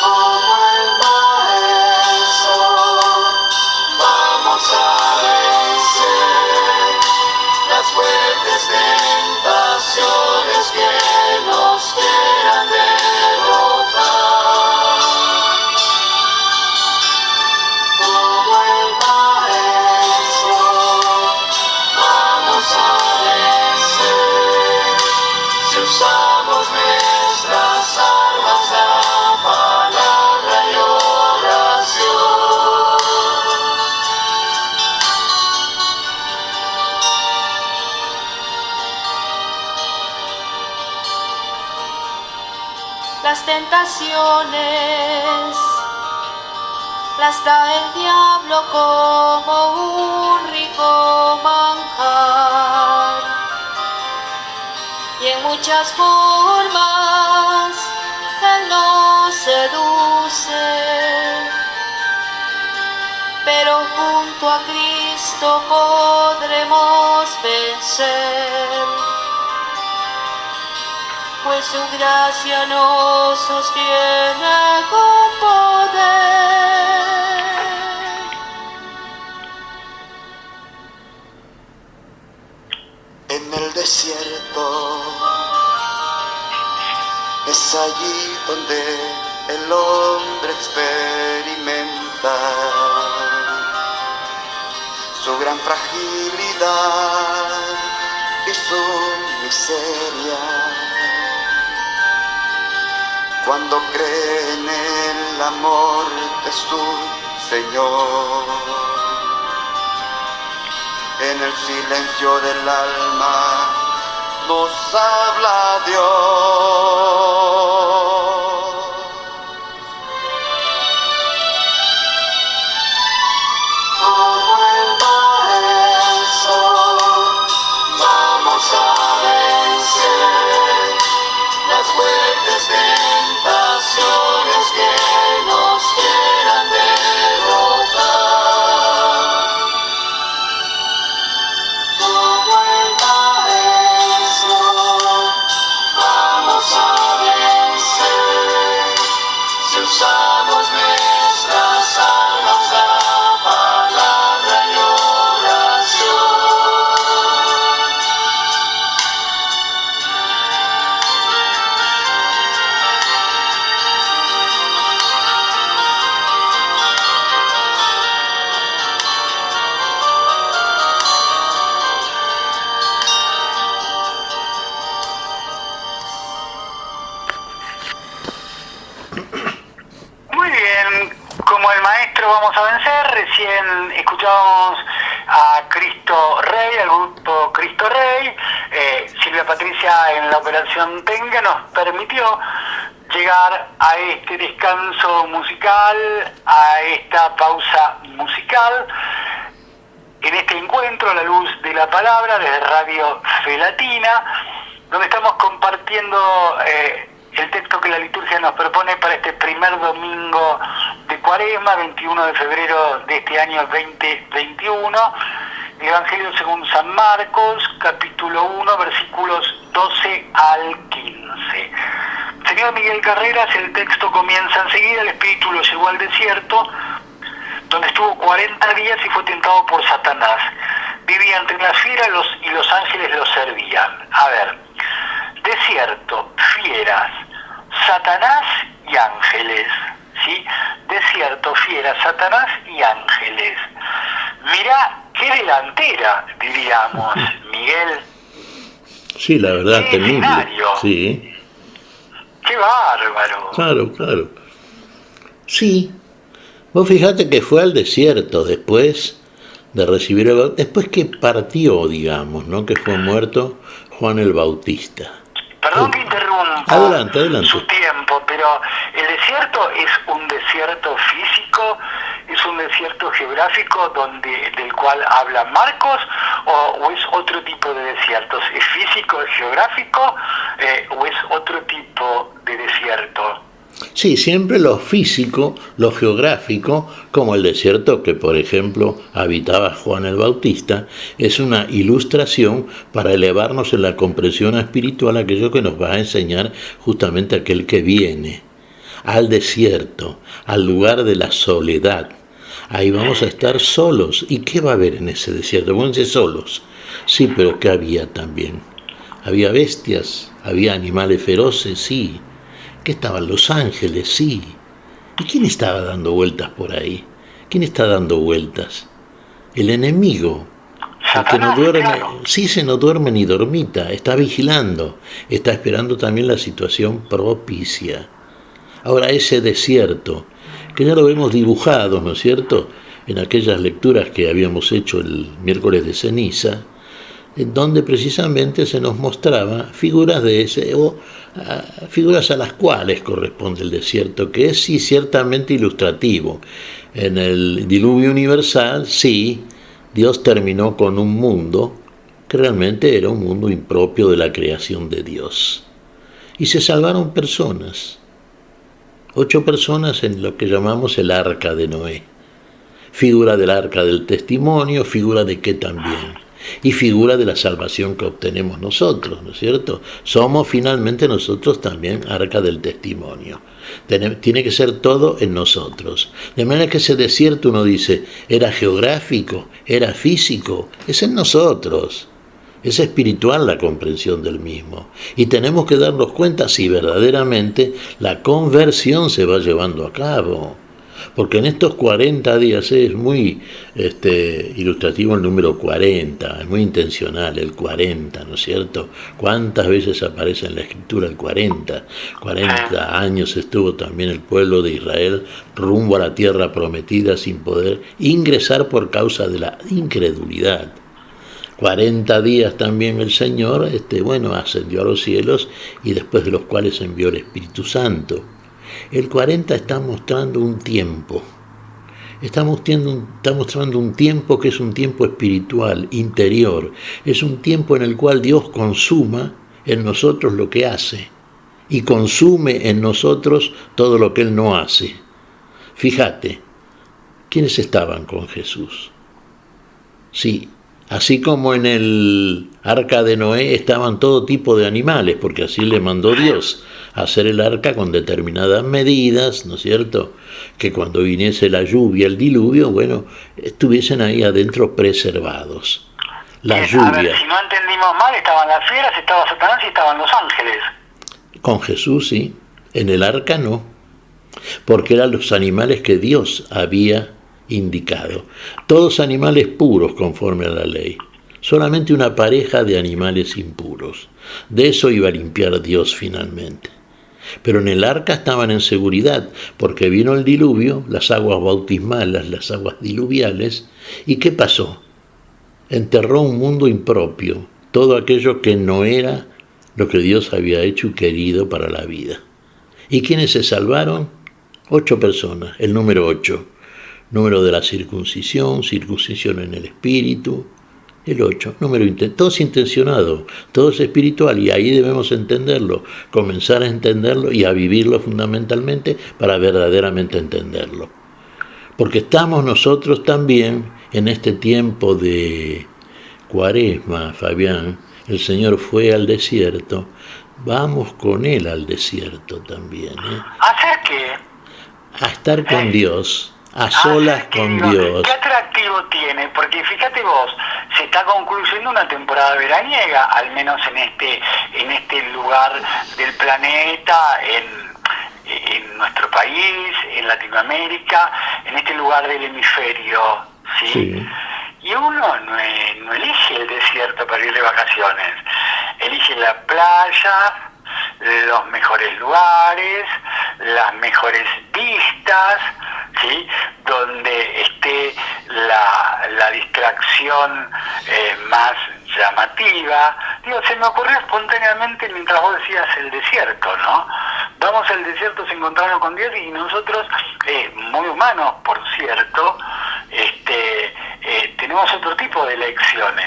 Como el maestro vamos a vencer las fuertes tentaciones que nos quieran derrotar. Como el maestro vamos a vencer si usamos nuestras armas, la palabra y oración. Las tentaciones las da el diablo como un rico manjar, y en muchas formas él nos seduce, pero junto a Cristo podremos vencer, pues su gracia nos sostiene con poder. En el desierto es allí donde el hombre experimenta su gran fragilidad y su miseria. Cuando cree en el amor de su Señor, en el silencio del alma nos habla Dios. Como el maestro, vamos a vencer las fuertes tentaciones que nos quieran derrotar. Como el maestro, vamos a vencer si usamos nuestras armas, la palabra y oración. Muy bien, como el maestro vamos a vencer, recién escuchábamos a Cristo Rey, al grupo Cristo Rey. Silvia Patricia en la operación técnica nos permitió llegar a este descanso musical, a esta pausa musical, en este encuentro a la luz de la palabra desde Radio Fe Latina, donde estamos compartiendo el texto que la liturgia nos propone para este primer domingo de Cuaresma, 21 de febrero de este año 2021, el Evangelio según San Marcos, capítulo 1, versículos 12 al 15. Señor Miguel Carreras, el texto comienza enseguida: el Espíritu lo llevó al desierto, donde estuvo 40 días y fue tentado por Satanás. Vivía entre las fieras y los ángeles lo servían. A ver, desierto, fieras, Satanás y ángeles, ¿sí? Desierto, fieras, Satanás y ángeles. Mirá qué delantera, diríamos, Miguel. Sí, la verdad, Qué temible. escenario. Sí, Qué bárbaro. claro, claro. Sí, vos fijate que fue al desierto después de recibir después que partió, digamos, ¿no? Que fue muerto Juan el Bautista. Perdón que interrumpa Adelante, adelante. su tiempo, pero ¿el desierto es un desierto físico, es un desierto geográfico del cual habla Marcos, o es otro tipo de desiertos? ¿Es físico, es geográfico, o es otro tipo de desierto? Sí, siempre lo físico, lo geográfico, como el desierto que, por ejemplo, habitaba Juan el Bautista, es una ilustración para elevarnos en la comprensión espiritual, aquello que nos va a enseñar justamente aquel que viene al desierto, al lugar de la soledad. Ahí vamos a estar solos. ¿Y qué va a haber en ese desierto? Bueno, dice solos. Sí, pero ¿qué había también? Había bestias, había animales feroces, sí. ¿Qué estaban los ángeles? Sí. ¿Y quién estaba dando vueltas por ahí? ¿Quién está dando vueltas? El enemigo. El que no duerme, claro. sí, se no duerme ni dormita, está vigilando, está esperando también la situación propicia. Ahora ese desierto, que ya lo vemos dibujado, ¿no es cierto?, en aquellas lecturas que habíamos hecho el miércoles de ceniza, en donde precisamente se nos mostraba figuras de ese, figuras a las cuales corresponde el desierto, que es sí ciertamente ilustrativo. En el diluvio universal, sí, Dios terminó con un mundo que realmente era un mundo impropio de la creación de Dios. Y se salvaron personas, 8 personas en lo que llamamos el arca de Noé. Figura del arca del testimonio, figura de qué también. Y figura de la salvación que obtenemos nosotros, ¿no es cierto? Somos finalmente nosotros también arca del testimonio. Tiene que ser todo en nosotros. De manera que ese desierto, uno dice, era geográfico, era físico, es en nosotros. Es espiritual la comprensión del mismo. Y tenemos que darnos cuenta si verdaderamente la conversión se va llevando a cabo. Porque en estos 40 días es muy ilustrativo el número 40, es muy intencional el 40, ¿no es cierto? ¿Cuántas veces aparece en la Escritura el 40? 40 años estuvo también el pueblo de Israel rumbo a la tierra prometida sin poder ingresar por causa de la incredulidad. 40 días también el Señor, ascendió a los cielos y después de los cuales envió el Espíritu Santo. El 40 está mostrando un tiempo. Está mostrando un tiempo que es un tiempo espiritual, interior. Es un tiempo en el cual Dios consuma en nosotros lo que hace y consume en nosotros todo lo que Él no hace. Fíjate, ¿quiénes estaban con Jesús? Sí, así como en el arca de Noé estaban todo tipo de animales, porque así le mandó Dios a hacer el arca con determinadas medidas, ¿no es cierto? Que cuando viniese la lluvia, el diluvio, estuviesen ahí adentro preservados. La lluvia. A ver, si no entendimos mal, estaban las fieras, estaba Satanás y estaban los ángeles. Con Jesús sí, en el arca no, porque eran los animales que Dios había indicado. Todos animales puros conforme a la ley. Solamente una pareja de animales impuros. De eso iba a limpiar Dios finalmente. Pero en el arca estaban en seguridad, porque vino el diluvio, las aguas bautismales, las aguas diluviales, ¿y qué pasó? Enterró un mundo impropio, todo aquello que no era lo que Dios había hecho y querido para la vida. ¿Y quiénes se salvaron? 8 personas, el número 8. Número de la circuncisión en el espíritu, el 8, todo es intencionado, todo es espiritual y ahí debemos entenderlo, comenzar a entenderlo y a vivirlo fundamentalmente para verdaderamente entenderlo. Porque estamos nosotros también en este tiempo de Cuaresma, Fabián, el Señor fue al desierto, vamos con Él al desierto también. ¿Hacer qué? A estar con Dios. A solas con Dios. ¿Qué atractivo tiene? Porque fíjate vos, se está concluyendo una temporada veraniega, al menos en este lugar del planeta, en nuestro país, en Latinoamérica, en este lugar del hemisferio, ¿sí? Sí. Y uno no elige el desierto para ir de vacaciones, elige la playa, los mejores lugares, las mejores vistas, ¿sí? Donde esté la distracción más llamativa. Se me ocurrió espontáneamente mientras vos decías el desierto, ¿no? Vamos al desierto, se encontrarnos con Dios y nosotros, muy humanos por cierto, tenemos otro tipo de lecciones.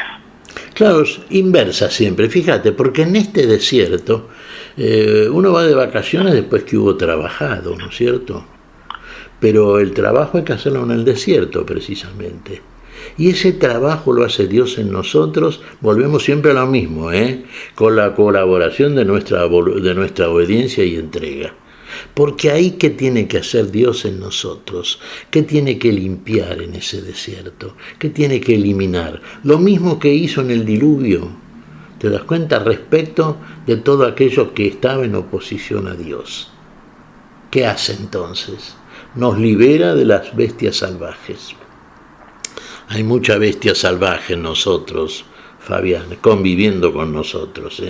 Claro, es inversa siempre, fíjate, porque en este desierto uno va de vacaciones después que hubo trabajado, ¿no es cierto? Pero el trabajo hay que hacerlo en el desierto, precisamente. Y ese trabajo lo hace Dios en nosotros, volvemos siempre a lo mismo, con la colaboración de nuestra obediencia y entrega. Porque ahí, ¿qué tiene que hacer Dios en nosotros? ¿Qué tiene que limpiar en ese desierto? ¿Qué tiene que eliminar? Lo mismo que hizo en el diluvio. ¿Te das cuenta? Respecto de todo aquello que estaba en oposición a Dios. ¿Qué hace entonces? Nos libera de las bestias salvajes. Hay mucha bestia salvaje en nosotros, Fabián, conviviendo con nosotros,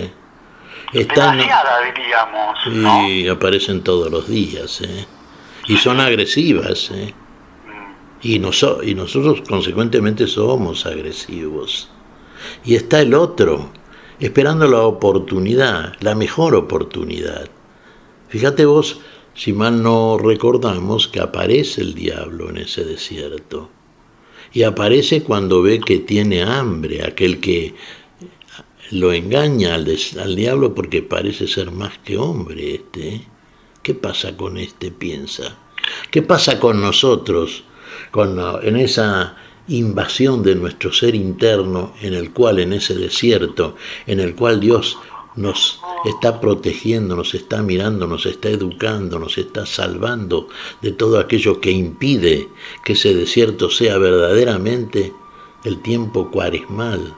Demasiada, diríamos, ¿no? Sí, aparecen todos los días, y son agresivas, y nosotros consecuentemente somos agresivos. Y está el otro, esperando la oportunidad, la mejor oportunidad. Fíjate vos, si mal no recordamos, que aparece el diablo en ese desierto. Y aparece cuando ve que tiene hambre, aquel que lo engaña al diablo porque parece ser más que hombre ¿Qué pasa con piensa? ¿Qué pasa con nosotros en esa invasión de nuestro ser interno, en el cual, en ese desierto, en el cual Dios nos está protegiendo, nos está mirando, nos está educando, nos está salvando de todo aquello que impide que ese desierto sea verdaderamente el tiempo cuaresmal,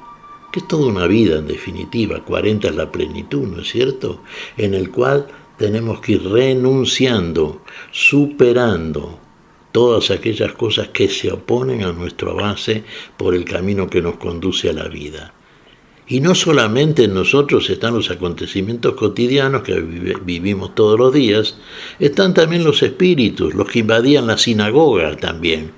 que es toda una vida en definitiva? 40 es la plenitud, ¿no es cierto? En el cual tenemos que ir renunciando, superando todas aquellas cosas que se oponen a nuestro avance por el camino que nos conduce a la vida. Y no solamente en nosotros están los acontecimientos cotidianos que vivimos todos los días, están también los espíritus, los que invadían la sinagoga también.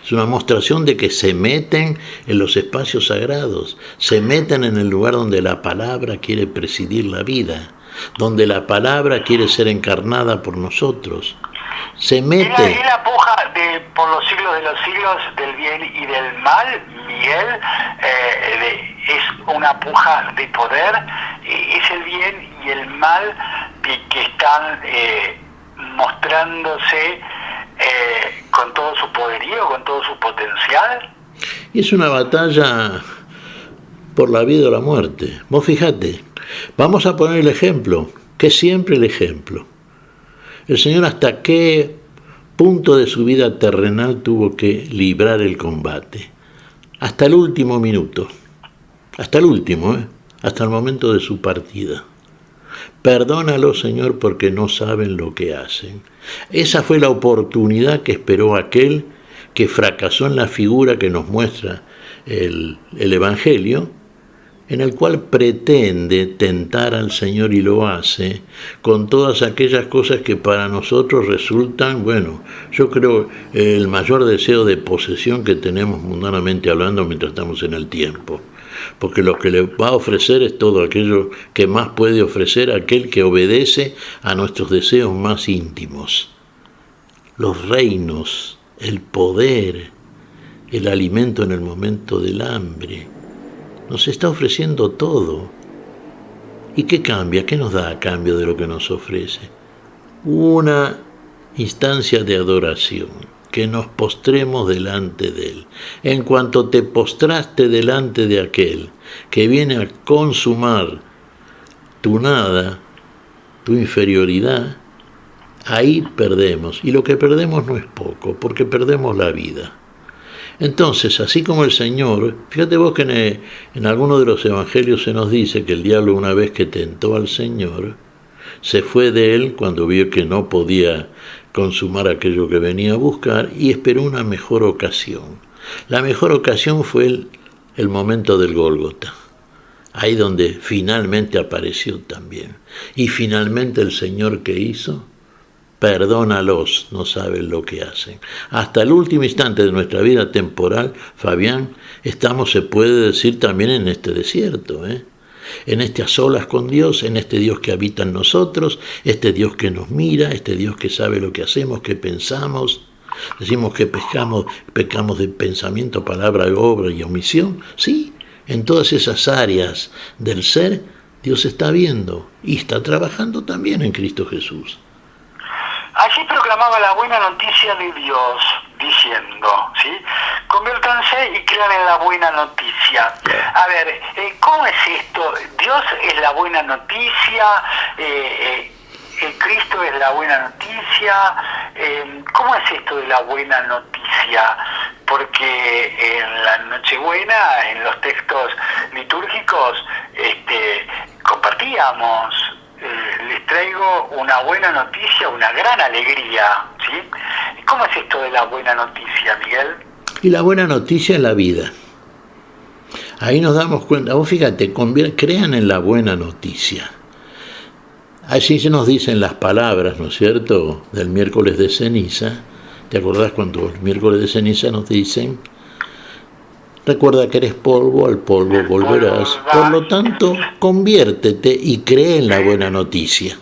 Es una demostración de que se meten en los espacios sagrados, se meten en el lugar donde la palabra quiere presidir la vida, donde la palabra quiere ser encarnada por nosotros. Se mete. Es la puja por los siglos de los siglos del bien y del mal, Miguel, es una puja de poder, es el bien y el mal que están mostrándose con todo su poderío, con todo su potencial. Y es una batalla por la vida o la muerte. Vos fijate, vamos a poner el ejemplo, que es siempre el ejemplo. El Señor hasta qué punto de su vida terrenal tuvo que librar el combate. Hasta el último minuto. Hasta el último, hasta el momento de su partida. Perdónalo, Señor, porque no saben lo que hacen. Esa fue la oportunidad que esperó aquel que fracasó en la figura que nos muestra el Evangelio, en el cual pretende tentar al Señor y lo hace con todas aquellas cosas que para nosotros resultan, bueno, yo creo el mayor deseo de posesión que tenemos mundanamente hablando mientras estamos en el tiempo. Porque lo que le va a ofrecer es todo aquello que más puede ofrecer aquel que obedece a nuestros deseos más íntimos. Los reinos, el poder, el alimento en el momento del hambre. Nos está ofreciendo todo. ¿Y qué cambia? ¿Qué nos da a cambio de lo que nos ofrece? Una instancia de adoración. Que nos postremos delante de Él. En cuanto te postraste delante de aquel que viene a consumar tu nada, tu inferioridad, ahí perdemos. Y lo que perdemos no es poco, porque perdemos la vida. Entonces, así como el Señor, fíjate vos que en alguno de los evangelios se nos dice que el diablo, una vez que tentó al Señor, se fue de Él cuando vio que no podía consumar aquello que venía a buscar y esperó una mejor ocasión. La mejor ocasión fue el momento del Gólgota, ahí donde finalmente apareció también. Y finalmente el Señor, ¿qué hizo? Perdónalos, no saben lo que hacen. Hasta el último instante de nuestra vida temporal, Fabián, estamos, se puede decir, también en este desierto, en este a solas con Dios, en este Dios que habita en nosotros, este Dios que nos mira, este Dios que sabe lo que hacemos, que pensamos. Decimos que pecamos de pensamiento, palabra, obra y omisión. Sí, en todas esas áreas del ser, Dios está viendo y está trabajando también en Cristo Jesús. Allí proclamaba la buena noticia de Dios, diciendo, ¿sí? Conviértanse y crean en la buena noticia. A ver, ¿cómo es esto? Dios es la buena noticia, Cristo es la buena noticia. ¿Cómo es esto de la buena noticia? Porque en la Nochebuena, en los textos litúrgicos, compartíamos. Les traigo una buena noticia, una gran alegría, ¿sí? ¿Cómo es esto de la buena noticia, Miguel? Y la buena noticia es la vida. Ahí nos damos cuenta, vos fíjate, crean en la buena noticia. Así se nos dicen las palabras, ¿no es cierto?, del miércoles de ceniza. ¿Te acordás cuando el miércoles de ceniza nos dicen: recuerda que eres polvo, al polvo volverás. Por lo tanto, conviértete y cree en la buena noticia.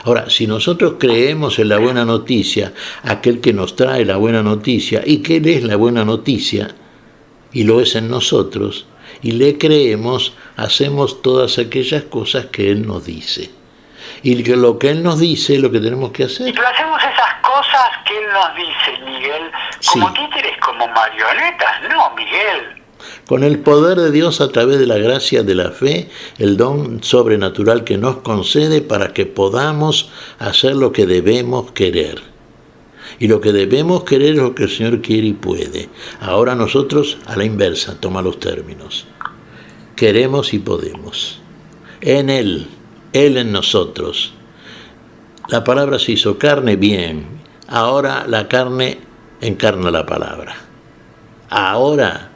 Ahora, si nosotros creemos en la buena noticia, aquel que nos trae la buena noticia, y que Él es la buena noticia, y lo es en nosotros, y le creemos, hacemos todas aquellas cosas que Él nos dice. Y que lo que Él nos dice es lo que tenemos que hacer. Pero hacemos esas cosas que Él nos dice, Miguel, como títeres, como marionetas. No, Miguel. Con el poder de Dios a través de la gracia de la fe, el don sobrenatural que nos concede para que podamos hacer lo que debemos querer. Y lo que debemos querer es lo que el Señor quiere y puede. Ahora nosotros, a la inversa, toma los términos. Queremos y podemos. En Él en nosotros. La palabra se hizo carne, bien. Ahora la carne encarna la palabra. Ahora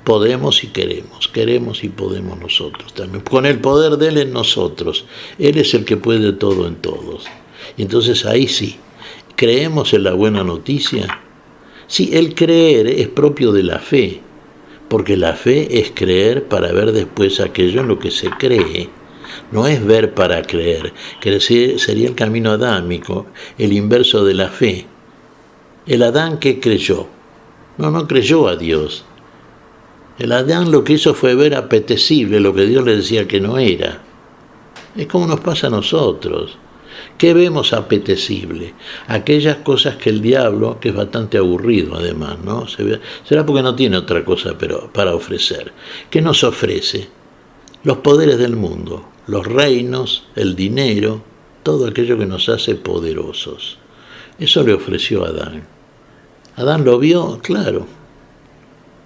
podemos y queremos y podemos nosotros también. Con el poder de Él en nosotros. Él es el que puede todo en todos. Y entonces ahí sí, creemos en la buena noticia Sí, el creer es propio de la fe, porque la fe es creer para ver después aquello en lo que se cree. No es ver para creer, que sería el camino adámico, el inverso de la fe. El Adán, ¿qué creyó? No creyó a Dios. El Adán lo que hizo fue ver apetecible lo que Dios le decía que no era. Es como nos pasa a nosotros. ¿Qué vemos apetecible? Aquellas cosas que el diablo, que es bastante aburrido además, ¿no? Será porque no tiene otra cosa para ofrecer. ¿Qué nos ofrece? Los poderes del mundo, los reinos, el dinero, todo aquello que nos hace poderosos. Eso le ofreció a Adán. Adán lo vio, claro.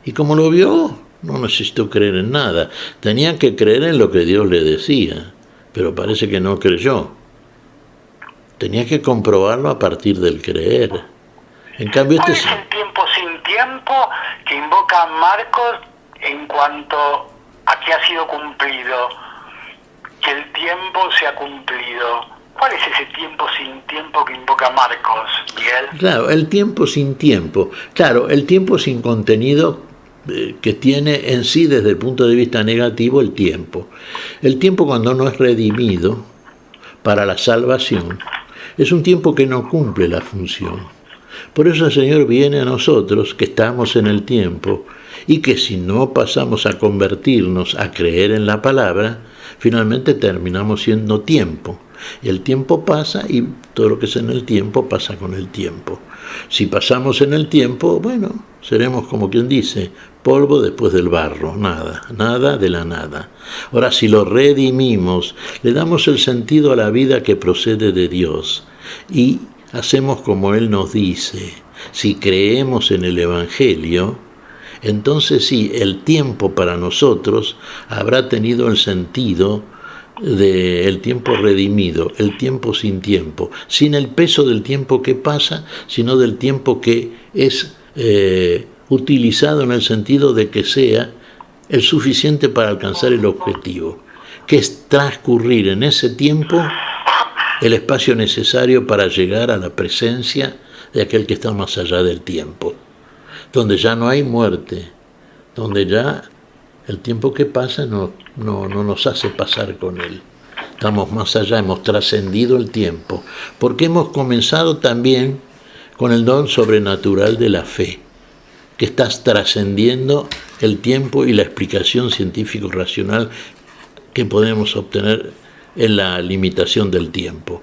Y como lo vio, no necesitó creer en nada. Tenía que creer en lo que Dios le decía, pero parece que no creyó. Tenía que comprobarlo a partir del creer. En cambio, ¿Cuál es el tiempo sin tiempo que invoca Marcos en cuanto a que ha sido cumplido? Que el tiempo se ha cumplido. ¿Cuál es ese tiempo sin tiempo que invoca Marcos, Miguel? Claro, el tiempo sin tiempo. Claro, el tiempo sin contenido que tiene en sí desde el punto de vista negativo el tiempo. El tiempo cuando no es redimido para la salvación es un tiempo que no cumple la función. Por eso el Señor viene a nosotros que estamos en el tiempo y que si no pasamos a convertirnos, a creer en la palabra, finalmente terminamos siendo tiempo. Y el tiempo pasa y todo lo que es en el tiempo pasa con el tiempo. Si pasamos en el tiempo, bueno, seremos como quien dice, polvo después del barro, nada de la nada. Ahora, si lo redimimos, le damos el sentido a la vida que procede de Dios y hacemos como Él nos dice. Si creemos en el Evangelio, entonces sí, el tiempo para nosotros habrá tenido el sentido del tiempo redimido, el tiempo sin tiempo, sin el peso del tiempo que pasa, sino del tiempo que es utilizado en el sentido de que sea el suficiente para alcanzar el objetivo, que es transcurrir en ese tiempo el espacio necesario para llegar a la presencia de aquel que está más allá del tiempo, donde ya no hay muerte, donde ya el tiempo que pasa no nos hace pasar con él. Estamos más allá, hemos trascendido el tiempo, porque hemos comenzado también con el don sobrenatural de la fe, que estás trascendiendo el tiempo y la explicación científico-racional que podemos obtener en la limitación del tiempo.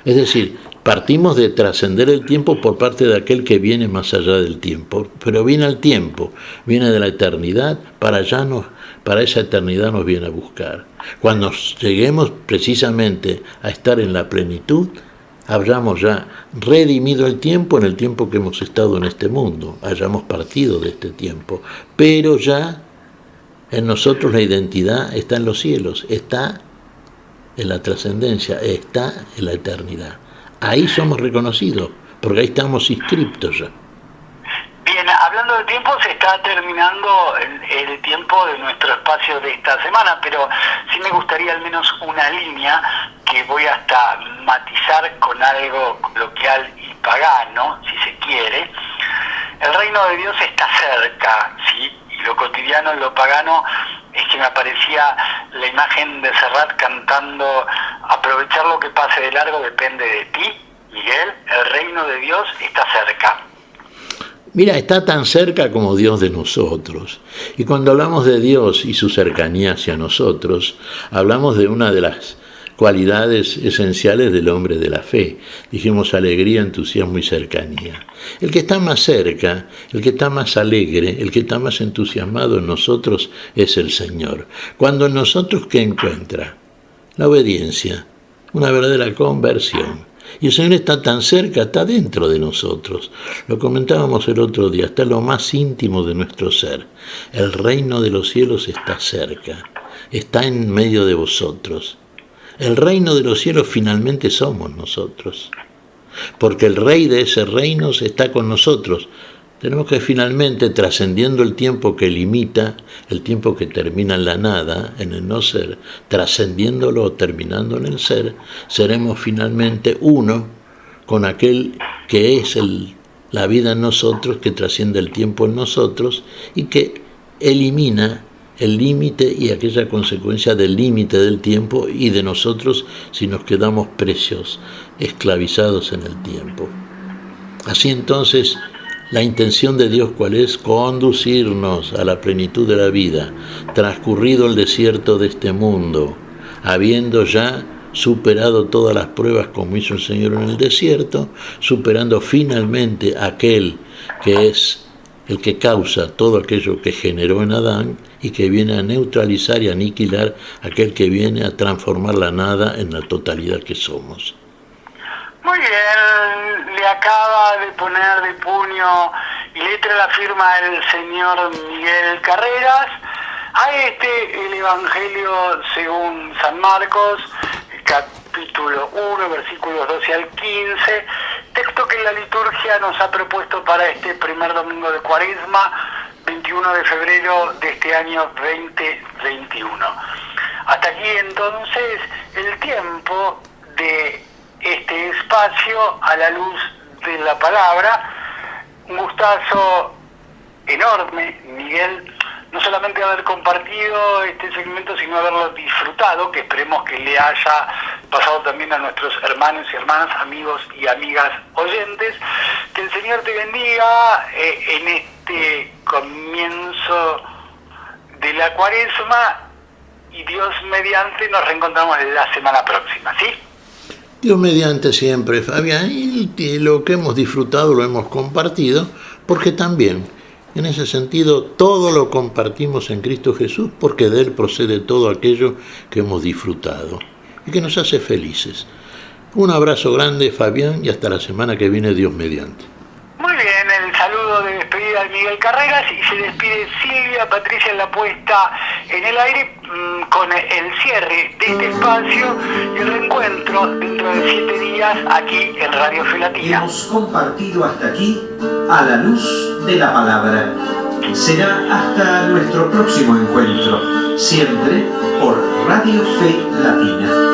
Es decir, partimos de trascender el tiempo por parte de aquel que viene más allá del tiempo, pero viene al tiempo, viene de la eternidad, para esa eternidad nos viene a buscar. Cuando lleguemos precisamente a estar en la plenitud, hayamos ya redimido el tiempo en el tiempo que hemos estado en este mundo, hayamos partido de este tiempo, pero ya en nosotros la identidad está en los cielos, está en la trascendencia, está en la eternidad. Ahí somos reconocidos, porque ahí estamos inscriptos ya. Bien, hablando del tiempo, se está terminando el tiempo de nuestro espacio de esta semana, pero sí me gustaría al menos una línea que voy hasta matizar con algo coloquial y pagano, si se quiere. El reino de Dios está cerca, ¿sí? Y lo cotidiano, lo pagano, es que me aparecía la imagen de Serrat cantando aprovechar lo que pase de largo depende de ti, Miguel, el reino de Dios está cerca. Mira, está tan cerca como Dios de nosotros. Y cuando hablamos de Dios y su cercanía hacia nosotros, hablamos de una de las cualidades esenciales del hombre de la fe. Dijimos alegría, entusiasmo y cercanía. El que está más cerca, el que está más alegre, el que está más entusiasmado en nosotros es el Señor. Cuando en nosotros, ¿qué encuentra? La obediencia, una verdadera conversión. Y el Señor está tan cerca, está dentro de nosotros. Lo comentábamos el otro día, está en lo más íntimo de nuestro ser. El reino de los cielos está cerca, está en medio de vosotros. El reino de los cielos finalmente somos nosotros, porque el rey de ese reino está con nosotros. Tenemos que finalmente, trascendiendo el tiempo que limita, el tiempo que termina en la nada, en el no ser, trascendiéndolo o terminando en el ser, seremos finalmente uno con aquel que es el la vida en nosotros, que trasciende el tiempo en nosotros y que elimina el límite y aquella consecuencia del límite del tiempo y de nosotros si nos quedamos precios, esclavizados en el tiempo. Así entonces, la intención de Dios, ¿cuál es? Conducirnos a la plenitud de la vida, transcurrido el desierto de este mundo, habiendo ya superado todas las pruebas como hizo el Señor en el desierto, superando finalmente aquel que es el que causa todo aquello que generó en Adán y que viene a neutralizar y aniquilar aquel que viene a transformar la nada en la totalidad que somos. Muy bien, le acaba de poner de puño y letra la firma el señor Miguel Carreras a el Evangelio según San Marcos, capítulo 1, versículos 12 al 15, texto que la liturgia nos ha propuesto para este primer domingo de Cuaresma, 21 de febrero de este año 2021. Hasta aquí entonces el tiempo de este espacio a la luz de la palabra. Un gustazo enorme, Miguel, no solamente haber compartido este segmento, sino haberlo disfrutado, que esperemos que le haya pasado también a nuestros hermanos y hermanas, amigos y amigas oyentes. Que el Señor te bendiga en este comienzo de la Cuaresma, y Dios mediante nos reencontramos la semana próxima, ¿sí? Dios mediante siempre, Fabián, y lo que hemos disfrutado lo hemos compartido, porque también, en ese sentido, todo lo compartimos en Cristo Jesús, porque de Él procede todo aquello que hemos disfrutado y que nos hace felices. Un abrazo grande, Fabián, y hasta la semana que viene, Dios mediante. Muy bien, el saludo de despedida de Miguel Carreras, y se despide Silvia Patricia en la puesta en el aire con el cierre de este espacio y el reencuentro dentro de 7 días aquí en Radio Fe Latina. Hemos compartido hasta aquí a la luz de la palabra. Será hasta nuestro próximo encuentro, siempre por Radio Fe Latina.